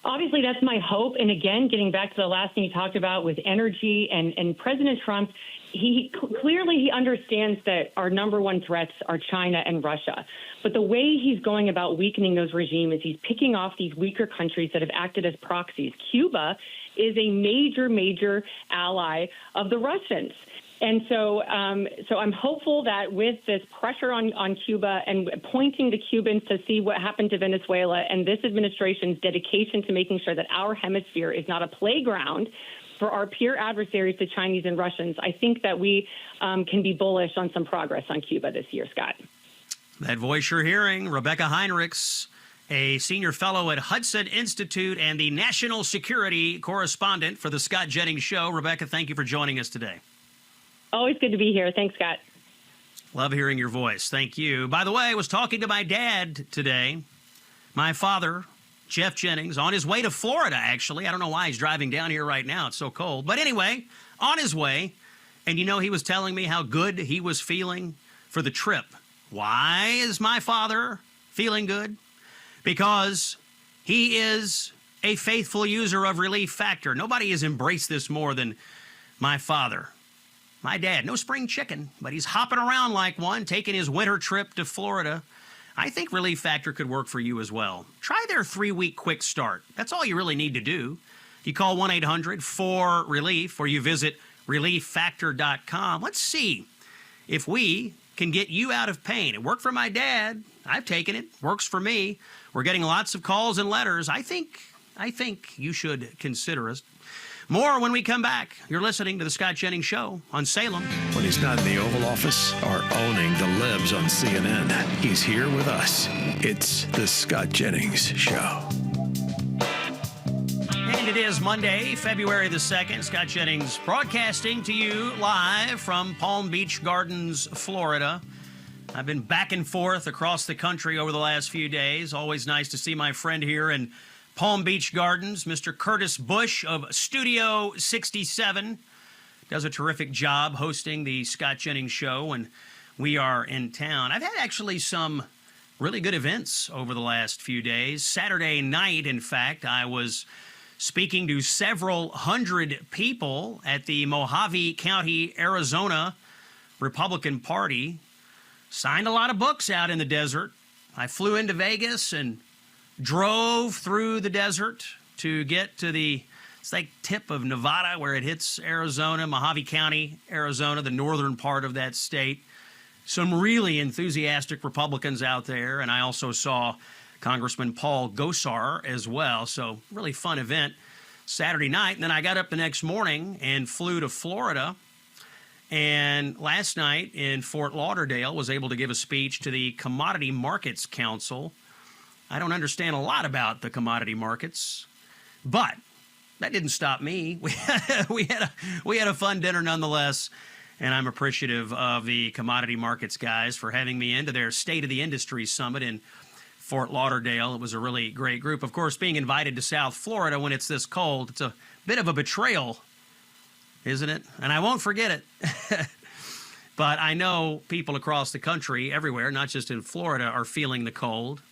Obviously, that's my hope. And again, getting back to the last thing you talked about with energy and President Trump, he clearly understands that our number one threats are China and Russia. But the way he's going about weakening those regimes is he's picking off these weaker countries that have acted as proxies. Cuba is a major ally of the Russians. And so I'm hopeful that with this pressure on Cuba and pointing to Cubans to see what happened to Venezuela and this administration's dedication to making sure that our hemisphere is not a playground for our peer adversaries, the Chinese and Russians, I think that we can be bullish on some progress on Cuba this year, Scott. That voice you're hearing, Rebecca Heinrichs, a senior fellow at Hudson Institute and the national security correspondent for the Scott Jennings Show. Rebecca, thank you for joining us today. Always good to be here. Thanks, Scott. Love hearing your voice. Thank you. By the way, I was talking to my dad today, my father, Jeff Jennings, on his way to Florida, actually. I don't know why he's driving down here right now. It's so cold. But anyway, on his way, and he was telling me how good he was feeling for the trip. Why is my father feeling good? Because he is a faithful user of Relief Factor. Nobody has embraced this more than my father. My dad, no spring chicken, but he's hopping around like one, taking his winter trip to Florida. I think Relief Factor could work for you as well. Try their 3-week quick start. That's all you really need to do. You call 1-800-4RELIEF or you visit relieffactor.com. Let's see if we can get you out of pain. It worked for my dad. I've taken it. Works for me. We're getting lots of calls and letters. I think you should consider us. More when we come back. You're listening to The Scott Jennings Show on Salem. When he's not in the Oval Office or owning the libs on CNN, he's here with us. It's The Scott Jennings Show. And it is Monday, February the 2nd. Scott Jennings broadcasting to you live from Palm Beach Gardens, Florida. I've been back and forth across the country over the last few days. Always nice to see my friend here in Palm Beach Gardens, Mr. Curtis Bush of Studio 67. Does a terrific job hosting the Scott Jennings Show when we are in town. I've had actually some really good events over the last few days. Saturday night, in fact, I was speaking to several hundred people at the Mojave County, Arizona Republican Party. Signed a lot of books out in the desert. I flew into Vegas and drove through the desert to get to the tip of Nevada where it hits Arizona, Mojave County, Arizona, the northern part of that state. Some really enthusiastic Republicans out there, and I also saw Congressman Paul Gosar as well. So really fun event Saturday night. And then I got up the next morning and flew to Florida. And last night in Fort Lauderdale was able to give a speech to the Commodity Markets Council. I don't understand a lot about the commodity markets, but that didn't stop me. We had a fun dinner nonetheless, And I'm appreciative of the commodity markets guys for having me into their State of the Industry Summit in Fort Lauderdale. It was a really great group. Of course, being invited to South Florida when it's this cold, it's a bit of a betrayal, isn't it? And I won't forget it. But I know people across the country, everywhere, not just in Florida, are feeling the cold.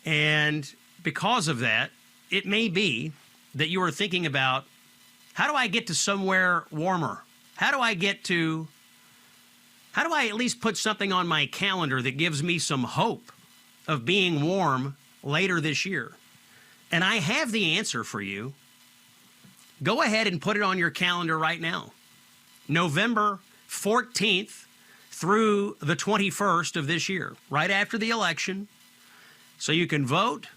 And because of that, it may be that you are thinking about, how do I get to somewhere warmer? How do I at least put something on my calendar that gives me some hope of being warm later this year? And I have the answer for you. Go ahead and put it on your calendar right now. November 14th through the 21st of this year, right after the election. So you can vote,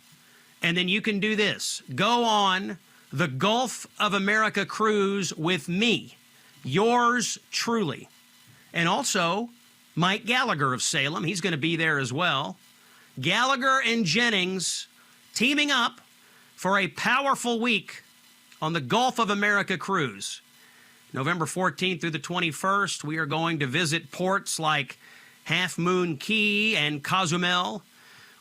and then you can do this. Go on the Gulf of America cruise with me, yours truly. And also Mike Gallagher of Salem. He's going to be there as well. Gallagher and Jennings teaming up for a powerful week on the Gulf of America cruise. November 14th through the 21st, we are going to visit ports like Half Moon Cay and Cozumel.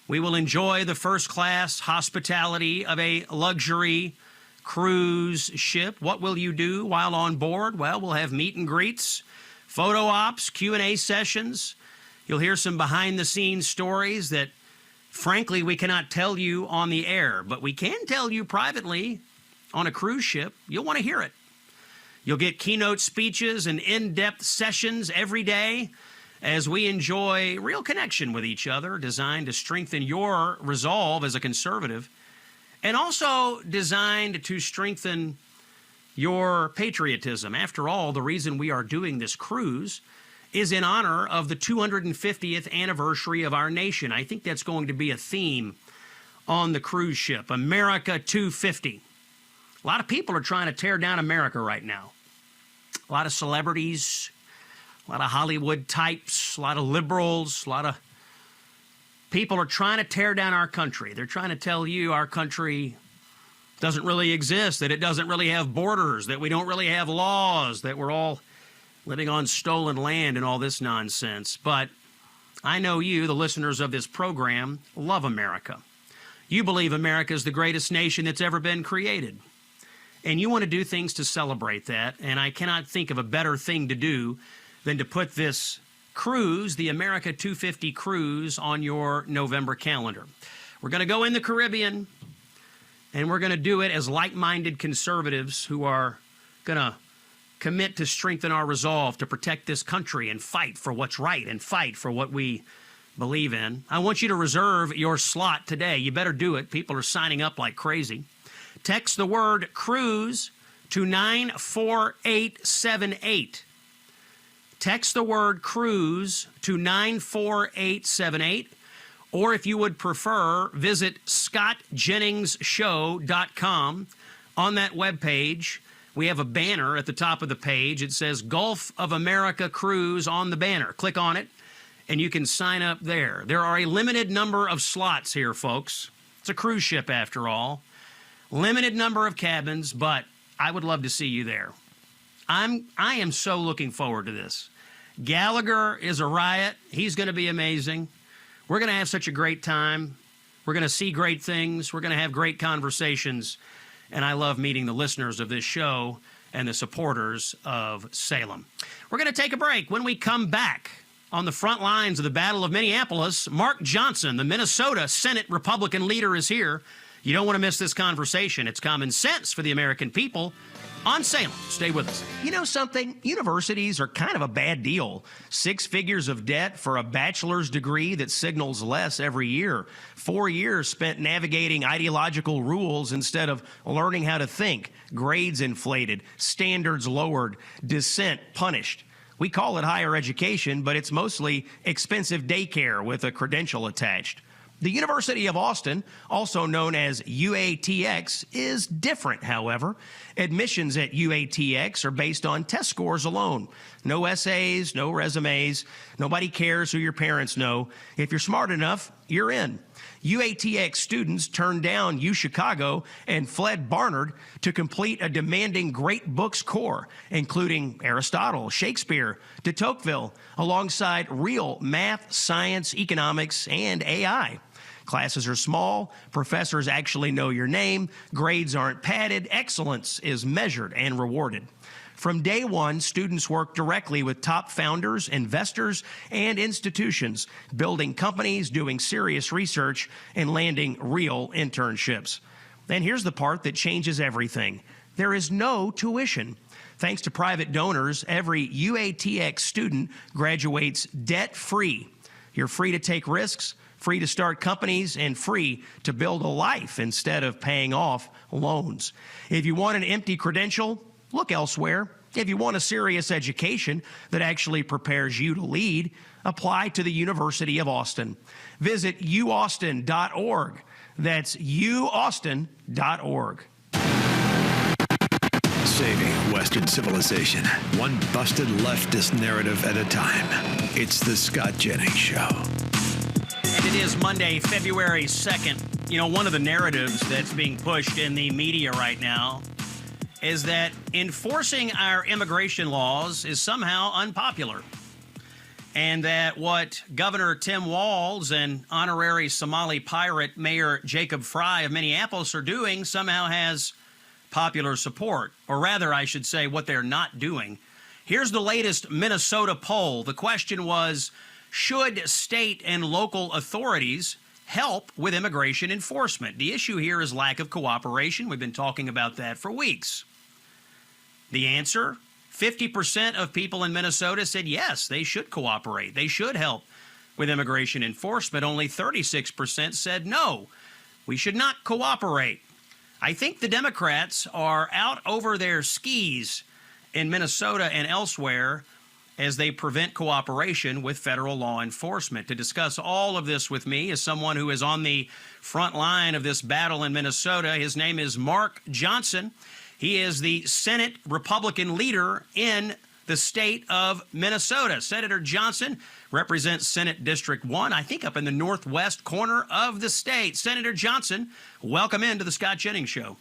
We will enjoy the first-class hospitality of a luxury cruise ship. What will you do while on board? Well, we'll have meet and greets, photo ops, Q&A sessions. You'll hear some behind-the-scenes stories that, frankly, we cannot tell you on the air, but we can tell you privately on a cruise ship. You'll want to hear it. You'll get keynote speeches and in-depth sessions every day as we enjoy real connection with each other, designed to strengthen your resolve as a conservative, and also designed to strengthen your patriotism. After all, the reason we are doing this cruise is in honor of the 250th anniversary of our nation. I think that's going to be a theme on the cruise ship, America 250. A lot of people are trying to tear down America right now. A lot of celebrities, a lot of Hollywood types, a lot of liberals, a lot of people are trying to tear down our country. They're trying to tell you our country doesn't really exist, that it doesn't really have borders, that we don't really have laws, that we're all living on stolen land and all this nonsense. But I know you, the listeners of this program, love America. You believe America is the greatest nation that's ever been created. And you want to do things to celebrate that. And I cannot think of a better thing to do than to put this cruise, the America 250 cruise, on your November calendar. We're going to go in the Caribbean, and we're going to do it as like-minded conservatives who are going to commit to strengthen our resolve to protect this country and fight for what's right and fight for what we believe in. I want you to reserve your slot today. You better do it. People are signing up like crazy. Text the word cruise to 94878. Text the word cruise to 94878. Or if you would prefer, visit scottjenningsshow.com. On that webpage, we have a banner at the top of the page. It says Gulf of America Cruise on the banner. Click on it, and you can sign up there. There are a limited number of slots here, folks. It's a cruise ship, after all. Limited number of cabins, but I would love to see you there. I am so looking forward to this. Gallagher is a riot. He's going to be amazing. We're going to have such a great time. We're going to see great things. We're going to have great conversations. And I love meeting the listeners of this show and the supporters of Salem. We're going to take a break. When we come back, on the front lines of the Battle of Minneapolis, Mark Johnson, the Minnesota Senate Republican leader, is here. You don't want to miss this conversation. It's common sense for the American people on Salem. Stay with us. You know something? Universities are kind of a bad deal. 6 figures of debt for a bachelor's degree that signals less every year. 4 years spent navigating ideological rules instead of learning how to think. Grades inflated, standards lowered, dissent punished. We call it higher education, but it's mostly expensive daycare with a credential attached. The University of Austin, also known as UATX, is different, however. Admissions at UATX are based on test scores alone. No essays, no resumes. Nobody cares who your parents know. If you're smart enough, you're in. UATX students turned down UChicago and fled Barnard to complete a demanding Great Books core, including Aristotle, Shakespeare, de Tocqueville, alongside real math, science, economics, and AI. Classes are small, professors actually know your name, grades aren't padded, excellence is measured and rewarded. From day one, students work directly with top founders, investors, and institutions, building companies, doing serious research, and landing real internships. And here's the part that changes everything. There is no tuition. Thanks to private donors, every UATX student graduates debt-free. You're free to take risks, free to start companies, and free to build a life instead of paying off loans. If you want an empty credential, look elsewhere. If you want a serious education that actually prepares you to lead, apply to the University of Austin. Visit uaustin.org. That's uaustin.org. Saving Western civilization, one busted leftist narrative at a time. It's the Scott Jennings Show. And it is Monday, February 2nd. You know, one of the narratives that's being pushed in the media right now is that enforcing our immigration laws is somehow unpopular, and that what Governor Tim Walz and honorary Somali pirate Mayor Jacob Fry of Minneapolis are doing somehow has popular support, or rather, I should say, what they're not doing. Here's the latest Minnesota poll. The question was, should state and local authorities help with immigration enforcement? The issue here is lack of cooperation. We've been talking about that for weeks. The answer, 50% of people in Minnesota said yes, they should cooperate. They should help with immigration enforcement. Only 36% said no, we should not cooperate. I think the Democrats are out over their skis in Minnesota and elsewhere as they prevent cooperation with federal law enforcement. To discuss all of this with me is someone who is on the front line of this battle in Minnesota. His name is Mark Johnson. He is the Senate Republican leader in the state of Minnesota. Senator Johnson represents Senate District 1, I think up in the northwest corner of the state. Senator Johnson, welcome into the Scott Jennings Show.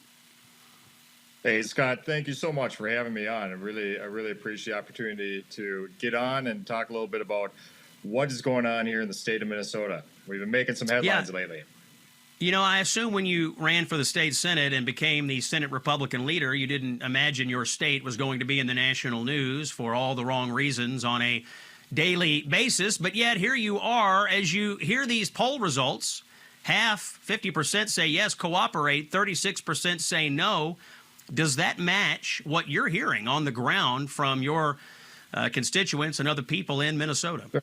Hey, Scott, thank you so much for having me on. I really appreciate the opportunity to get on and talk a little bit about what is going on here in the state of Minnesota. We've been making some headlines lately. You know, I assume when you ran for the state Senate and became the Senate Republican leader, you didn't imagine your state was going to be in the national news for all the wrong reasons on a daily basis. But yet here you are, as you hear these poll results, half, 50% say yes, cooperate, 36% say no. Does that match what you're hearing on the ground from your constituents and other people in Minnesota?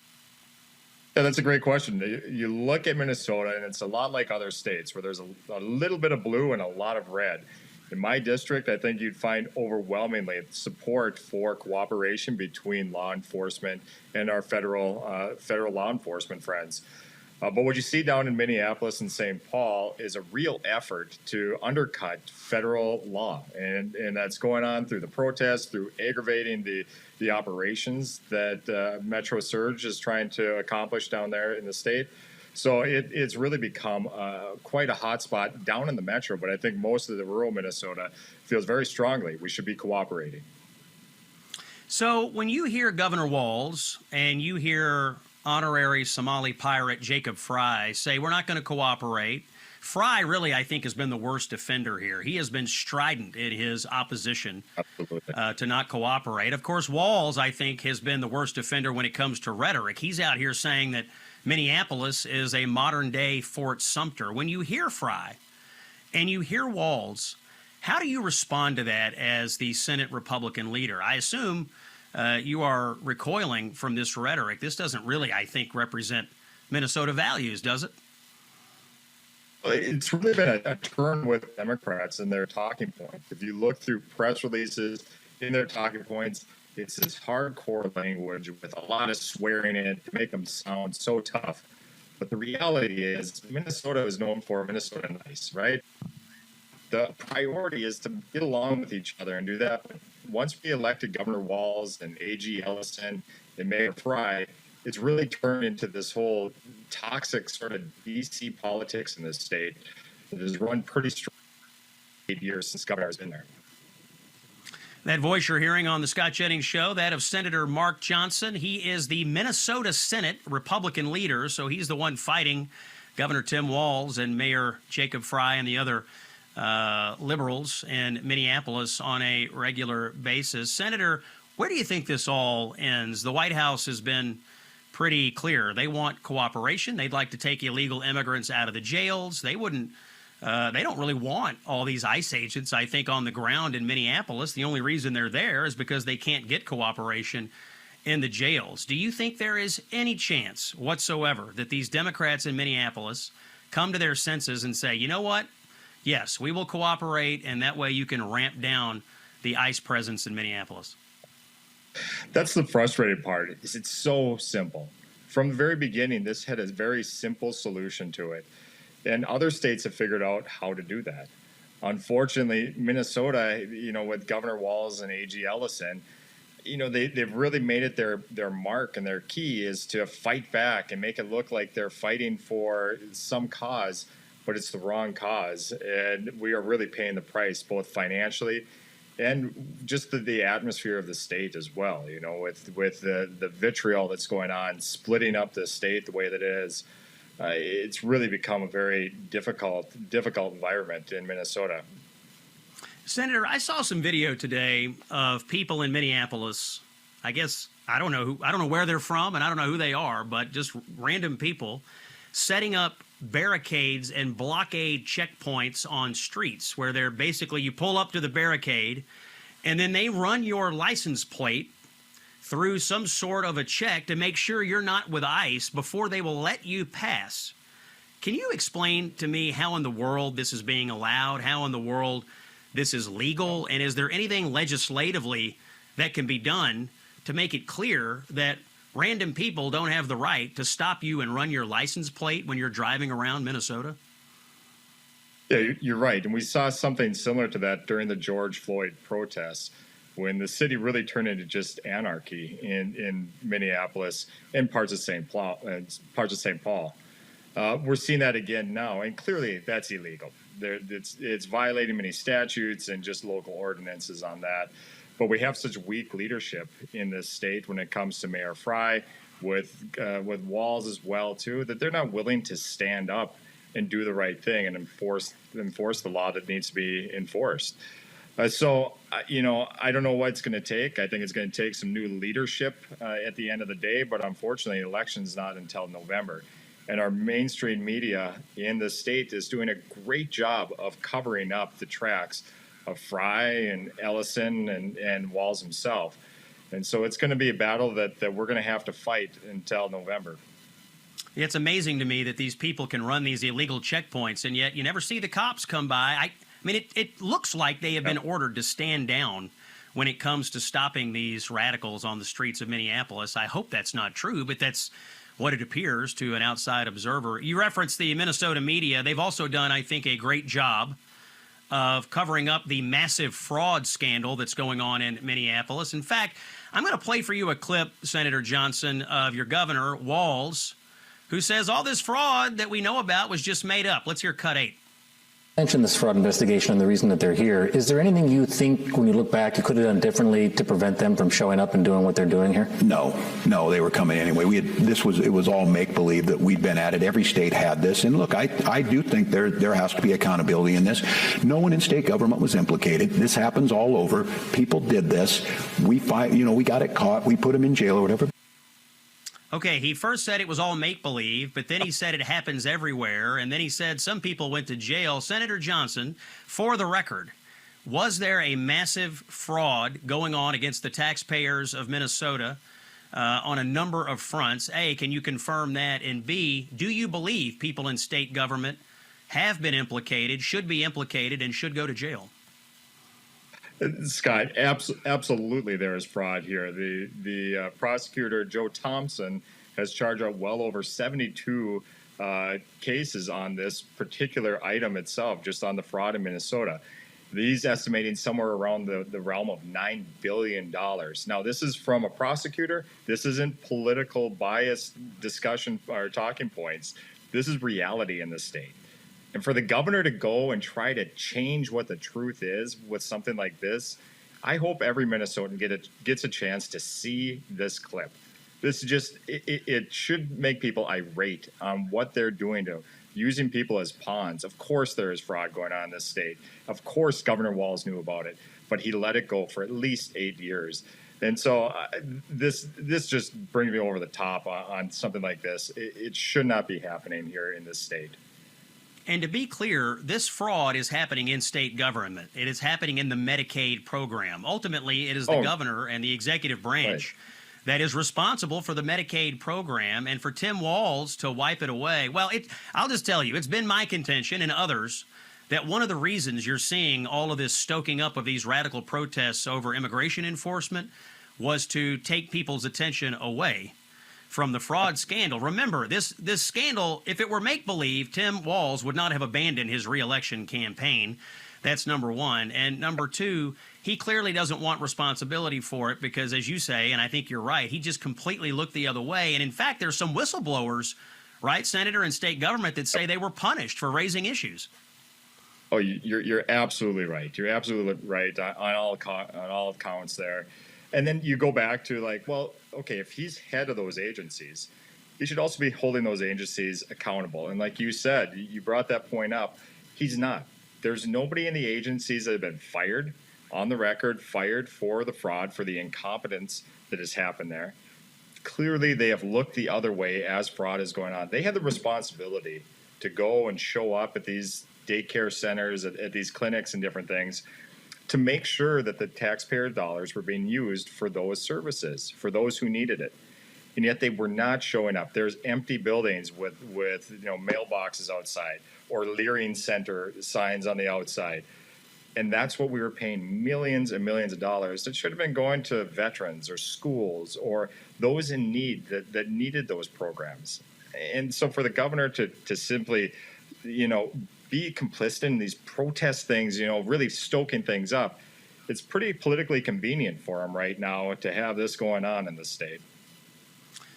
Yeah, that's a great question. You look at Minnesota, and it's a lot like other states where there's a little bit of blue and a lot of red. In my district, I think you'd find overwhelmingly support for cooperation between law enforcement and our federal law enforcement friends. But what you see down in Minneapolis and St. Paul is a real effort to undercut federal law. And that's going on through the protests, through aggravating the operations that Metro Surge is trying to accomplish down there in the state. So it's really become quite a hot spot down in the metro. But I think most of the rural Minnesota feels very strongly we should be cooperating. So when you hear Governor Walz and you hear honorary Somali pirate Jacob Fry say we're not going to cooperate, Fry really, I think, has been the worst offender here. He has been strident in his opposition to not cooperate. Of course, Walz, I think, has been the worst offender when it comes to rhetoric. He's out here saying that Minneapolis is a modern-day Fort Sumter. When you hear Fry and you hear Walz, how do you respond to that as the Senate Republican leader? I assume you are recoiling from this rhetoric. This doesn't really, I think, represent Minnesota values, does it? It's really been a turn with Democrats and their talking points. If you look through press releases in their talking points, it's this hardcore language with a lot of swearing in it to make them sound so tough. But the reality is Minnesota is known for Minnesota nice, right? The priority is to get along with each other and do that. But once we elected Governor Walz and AG Ellison and Mayor Fry, it's really turned into this whole toxic sort of DC politics in this state that has run pretty strong 8 years since governor has been there. That voice you're hearing on the Scott Jennings Show, that of Senator Mark Johnson. He is the Minnesota Senate Republican leader, so he's the one fighting Governor Tim Walz and Mayor Jacob Frey and the other liberals in Minneapolis on a regular basis. Senator, where do you think this all ends? The White House has been pretty clear. They want cooperation. They'd like to take illegal immigrants out of the jails. They don't really want all these ICE agents, I think, on the ground in Minneapolis. The only reason they're there is because they can't get cooperation in the jails. Do you think there is any chance whatsoever that these Democrats in Minneapolis come to their senses and say, you know what? Yes, we will cooperate, and that way you can ramp down the ICE presence in Minneapolis? That's the frustrating part, is it's so simple. From the very beginning, this had a very simple solution to it. And other states have figured out how to do that. Unfortunately, Minnesota, with Governor Walz and AG Ellison, they've really made it their mark, and their key is to fight back and make it look like they're fighting for some cause, but it's the wrong cause. And we are really paying the price, both financially and just the atmosphere of the state as well, with the vitriol that's going on, splitting up the state the way that it is. It's really become a very difficult environment in Minnesota. Senator, I saw some video today of people in Minneapolis. I guess I don't know where they're from, and I don't know who they are, but just random people setting up barricades and blockade checkpoints on streets where they're basically, you pull up to the barricade and then they run your license plate through some sort of a check to make sure you're not with ICE before they will let you pass. Can you explain to me how in the world this is being allowed, how in the world this is legal, and is there anything legislatively that can be done to make it clear that random people don't have the right to stop you and run your license plate when you're driving around Minnesota? Yeah, you're right. And we saw something similar to that during the George Floyd protests, when the city really turned into just anarchy in Minneapolis and parts of St. Paul. We're seeing that again now, and clearly that's illegal. It's violating many statutes and just local ordinances on that. But we have such weak leadership in this state when it comes to Mayor Frey, with Walz as well too, that they're not willing to stand up and do the right thing and enforce the law that needs to be enforced. So, I don't know what it's going to take. I think it's going to take some new leadership at the end of the day, but unfortunately, the election's not until November. And our mainstream media in the state is doing a great job of covering up the tracks of Frey and Ellison and Walz himself. And so it's going to be a battle that we're going to have to fight until November. It's amazing to me that these people can run these illegal checkpoints, and yet you never see the cops come by. I mean, it looks like they have been ordered to stand down when it comes to stopping these radicals on the streets of Minneapolis. I hope that's not true, but that's what it appears to an outside observer. You referenced the Minnesota media. They've also done, I think, a great job of covering up the massive fraud scandal that's going on in Minneapolis. In fact, I'm going to play for you a clip, Senator Johnson, of your governor, Walz, who says all this fraud that we know about was just made up. Let's hear cut 8. Mentioned this fraud investigation and the reason that they're here. Is there anything you think, when you look back, you could have done differently to prevent them from showing up and doing what they're doing here? No, they were coming anyway. It was all make believe that we'd been at it. Every state had this, and look, I do think there has to be accountability in this. No one in state government was implicated. This happens all over. People did this. We got it caught. We put them in jail or whatever. Okay, he first said it was all make-believe, but then he said it happens everywhere, and then he said some people went to jail. Senator Johnson, for the record, was there a massive fraud going on against the taxpayers of Minnesota on a number of fronts? A, can you confirm that? And B, do you believe people in state government have been implicated, should be implicated, and should go to jail? Scott, absolutely there is fraud here. The prosecutor, Joe Thompson, has charged out well over 72 cases on this particular item itself, just on the fraud in Minnesota. He's estimating somewhere around the realm of $9 billion. Now, this is from a prosecutor. This isn't political bias discussion or talking points. This is reality in the state. And for the governor to go and try to change what the truth is with something like this, I hope every Minnesotan gets a chance to see this clip. This just, it should make people irate on what they're doing to using people as pawns. Of course there is fraud going on in this state. Of course Governor Walz knew about it, but he let it go for at least 8 years. And so this just brings me over the top on something like this. It should not be happening here in this state. And to be clear, this fraud is happening in state government. It is happening in the Medicaid program. Ultimately, it is the governor and the executive branch that is responsible for the Medicaid program, and for Tim Walz to wipe it away. Well, I'll just tell you, it's been my contention and others that one of the reasons you're seeing all of this stoking up of these radical protests over immigration enforcement was to take people's attention away from the fraud scandal. Remember, this scandal, if it were make-believe, Tim Walz would not have abandoned his reelection campaign. That's number one. And number two, he clearly doesn't want responsibility for it because, as you say, and I think you're right, he just completely looked the other way. And in fact, there's some whistleblowers, right, Senator, in state government that say they were punished for raising issues. Oh, you're absolutely right. You're absolutely right on all accounts there. And then you go back to like, well, okay, if he's head of those agencies, he should also be holding those agencies accountable. And like you said, you brought that point up, he's not. There's nobody in the agencies that have been fired, on the record, fired for the fraud, for the incompetence that has happened there. Clearly, they have looked the other way as fraud is going on. They had the responsibility to go and show up at these daycare centers, at these clinics and different things, to make sure that the taxpayer dollars were being used for those services, for those who needed it. And yet they were not showing up. There's empty buildings with mailboxes outside or Leering Center signs on the outside. And that's what we were paying millions and millions of dollars that should have been going to veterans or schools or those in need that needed those programs. And so for the governor to simply, be complicit in these protest things, really stoking things up, it's pretty politically convenient for him right now to have this going on in the state.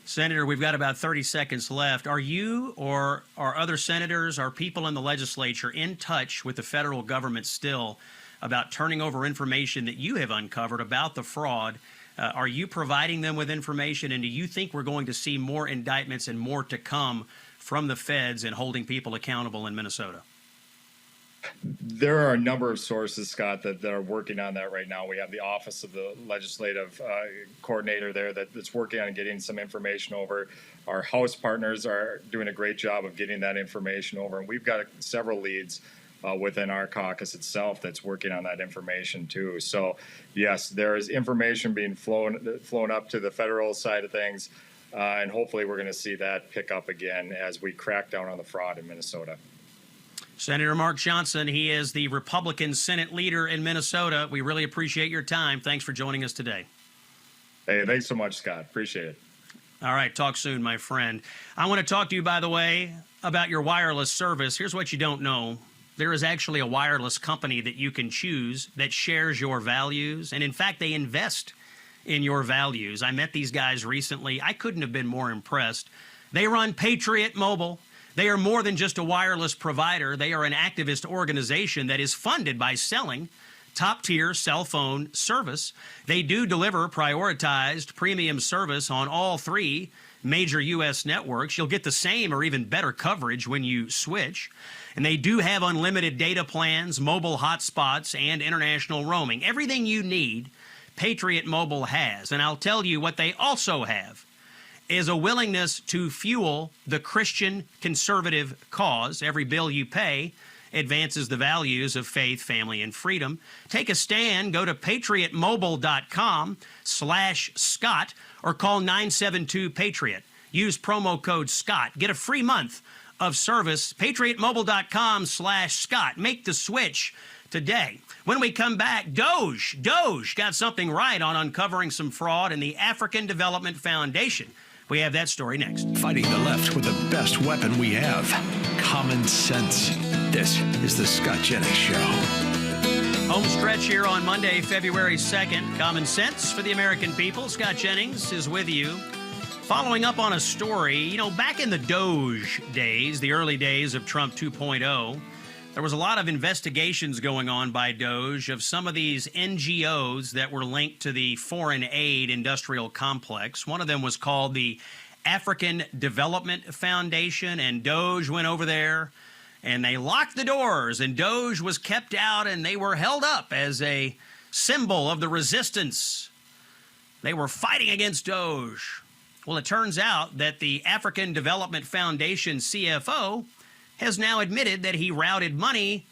Senator, we've got about 30 seconds left. Are you or are other senators, are people in the legislature in touch with the federal government still about turning over information that you have uncovered about the fraud? Are you providing them with information, and do you think we're going to see more indictments and more to come from the feds in holding people accountable in Minnesota? There are a number of sources, Scott, that are working on that right now. We have the Office of the Legislative Coordinator there that's working on getting some information over. Our House partners are doing a great job of getting that information over. And we've got several leads within our caucus itself that's working on that information too. So, yes, there is information being flown up to the federal side of things. And hopefully we're going to see that pick up again as we crack down on the fraud in Minnesota. Senator Mark Johnson, he is the Republican Senate leader in Minnesota. We really appreciate your time. Thanks for joining us today. Hey, thanks so much, Scott. Appreciate it. All right, talk soon, my friend. I want to talk to you, by the way, about your wireless service. Here's what you don't know. There is actually a wireless company that you can choose that shares your values. And in fact, they invest in your values. I met these guys recently. I couldn't have been more impressed. They run Patriot Mobile. They are more than just a wireless provider. They are an activist organization that is funded by selling top-tier cell phone service. They do deliver prioritized premium service on all three major U.S. networks. You'll get the same or even better coverage when you switch. And they do have unlimited data plans, mobile hotspots, and international roaming. Everything you need, Patriot Mobile has. And I'll tell you what they also have is a willingness to fuel the Christian conservative cause. Every bill you pay advances the values of faith, family, and freedom. Take a stand. Go to patriotmobile.com/Scott or call 972-PATRIOT. Use promo code Scott. Get a free month of service. patriotmobile.com/Scott. Make the switch today. When we come back, Doge got something right on uncovering some fraud in the African Development Foundation. We have that story next. Fighting the left with the best weapon we have, common sense. This is the Scott Jennings Show. Home stretch here on Monday, February 2nd. Common sense for the American people. Scott Jennings is with you. Following up on a story, you know, back in the Doge days, the early days of Trump 2.0, there was a lot of investigations going on by Doge of some of these NGOs that were linked to the foreign aid industrial complex. One of them was called the African Development Foundation, and Doge went over there and they locked the doors, and Doge was kept out, and they were held up as a symbol of the resistance. They were fighting against Doge. Well, it turns out that the African Development Foundation CFO has now admitted that he routed money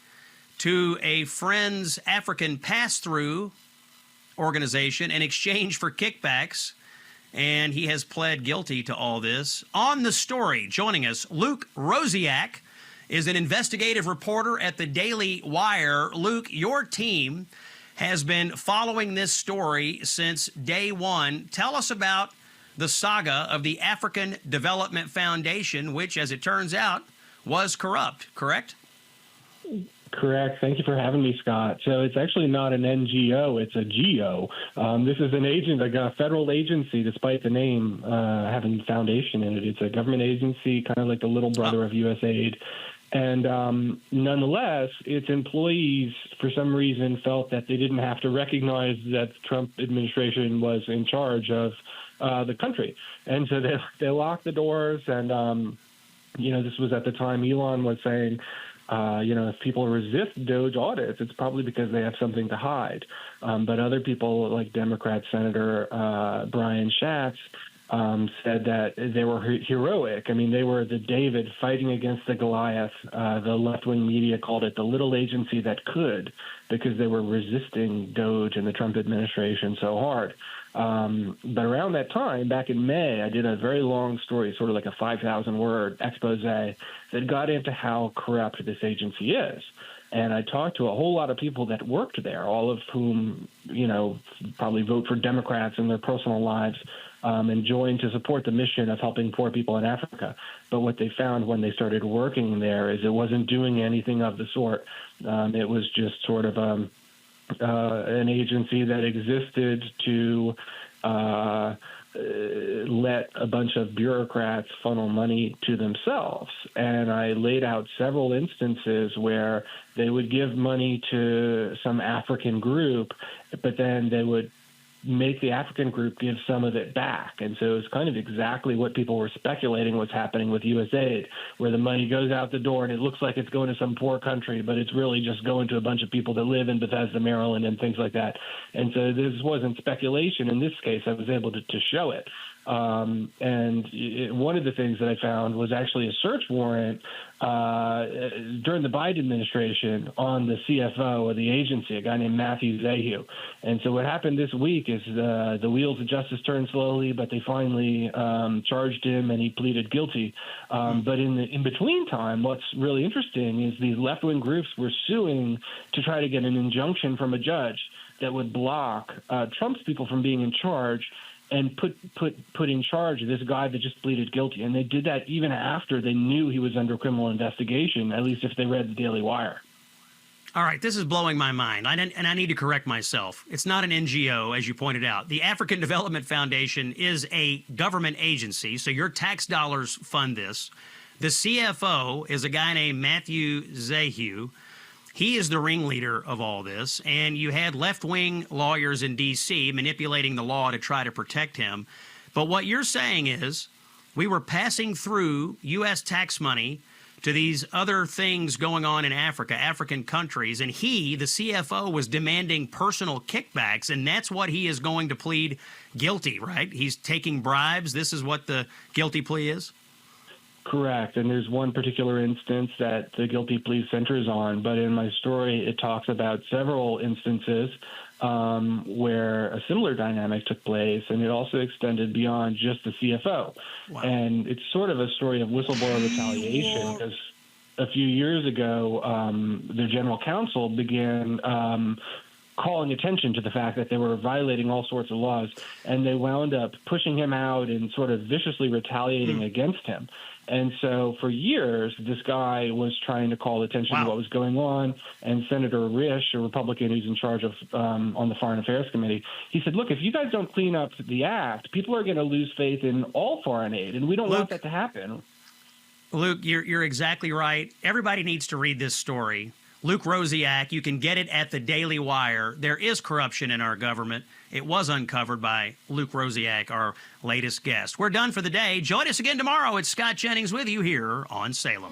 to a friend's African pass-through organization in exchange for kickbacks, and he has pled guilty to all this. On the story, joining us, Luke Rosiak is an investigative reporter at the Daily Wire. Luke, your team has been following this story since day one. Tell us about the saga of the African Development Foundation, which, as it turns out, was corrupt, correct? Correct. Thank you for having me, Scott. So it's actually not an NGO, it's a GO. This is an a federal agency, despite the name having foundation in it. It's a government agency, kind of like the little brother of USAID. And nonetheless, its employees, for some reason, felt that they didn't have to recognize that the Trump administration was in charge of the country. And so they locked the doors. And, this was at the time Elon was saying, if people resist Doge audits, it's probably because they have something to hide. But other people, like Democrat Senator Brian Schatz, said that they were heroic. I mean, they were the David fighting against the Goliath. The left-wing media called it the little agency that could, because they were resisting Doge and the Trump administration so hard. But around that time, back in May, I did a very long story, sort of like a 5,000-word expose that got into how corrupt this agency is. And I talked to a whole lot of people that worked there, all of whom, probably vote for Democrats in their personal lives, and joined to support the mission of helping poor people in Africa. But what they found when they started working there is it wasn't doing anything of the sort. It was just sort of an agency that existed to let a bunch of bureaucrats funnel money to themselves. And I laid out several instances where they would give money to some African group, but then they would make the African group give some of it back. And so it's kind of exactly what people were speculating was happening with USAID, where the money goes out the door and it looks like it's going to some poor country, but it's really just going to a bunch of people that live in Bethesda, Maryland, and things like that. And so this wasn't speculation. In this case, I was able to show it. One of the things that I found was actually a search warrant during the Biden administration on the CFO of the agency, a guy named Matthew Zahu. And so what happened this week is the wheels of justice turned slowly, but they finally charged him and he pleaded guilty. But in between time, what's really interesting is these left-wing groups were suing to try to get an injunction from a judge that would block Trump's people from being in charge and put in charge of this guy that just pleaded guilty. And they did that even after they knew he was under criminal investigation, at least if they read the Daily Wire. All right, this is blowing my mind, and I need to correct myself. It's not an NGO, as you pointed out. The African Development Foundation is a government agency, so your tax dollars fund this. The CFO is a guy named Matthew Zahu. He is the ringleader of all this, and you had left-wing lawyers in D.C. manipulating the law to try to protect him. But what you're saying is we were passing through U.S. tax money to these other things going on in Africa, African countries, and he, the CFO, was demanding personal kickbacks, and that's what he is going to plead guilty, right? He's taking bribes. This is what the guilty plea is? Correct. And there's one particular instance that the guilty plea centers on, but in my story, it talks about several instances where a similar dynamic took place, and it also extended beyond just the CFO. Wow. And it's sort of a story of whistleblower retaliation, because a few years ago, the general counsel began calling attention to the fact that they were violating all sorts of laws, and they wound up pushing him out and sort of viciously retaliating against him. And so for years, this guy was trying to call attention to what was going on. And Senator Risch, a Republican who's in charge of on the Foreign Affairs Committee, he said, look, if you guys don't clean up the act, people are going to lose faith in all foreign aid, and we don't want that to happen. Luke, you're exactly right. Everybody needs to read this story. Luke Rosiak, you can get it at the Daily Wire. There is corruption in our government. It was uncovered by Luke Rosiak, our latest guest. We're done for the day. Join us again tomorrow. It's Scott Jennings with you here on Salem.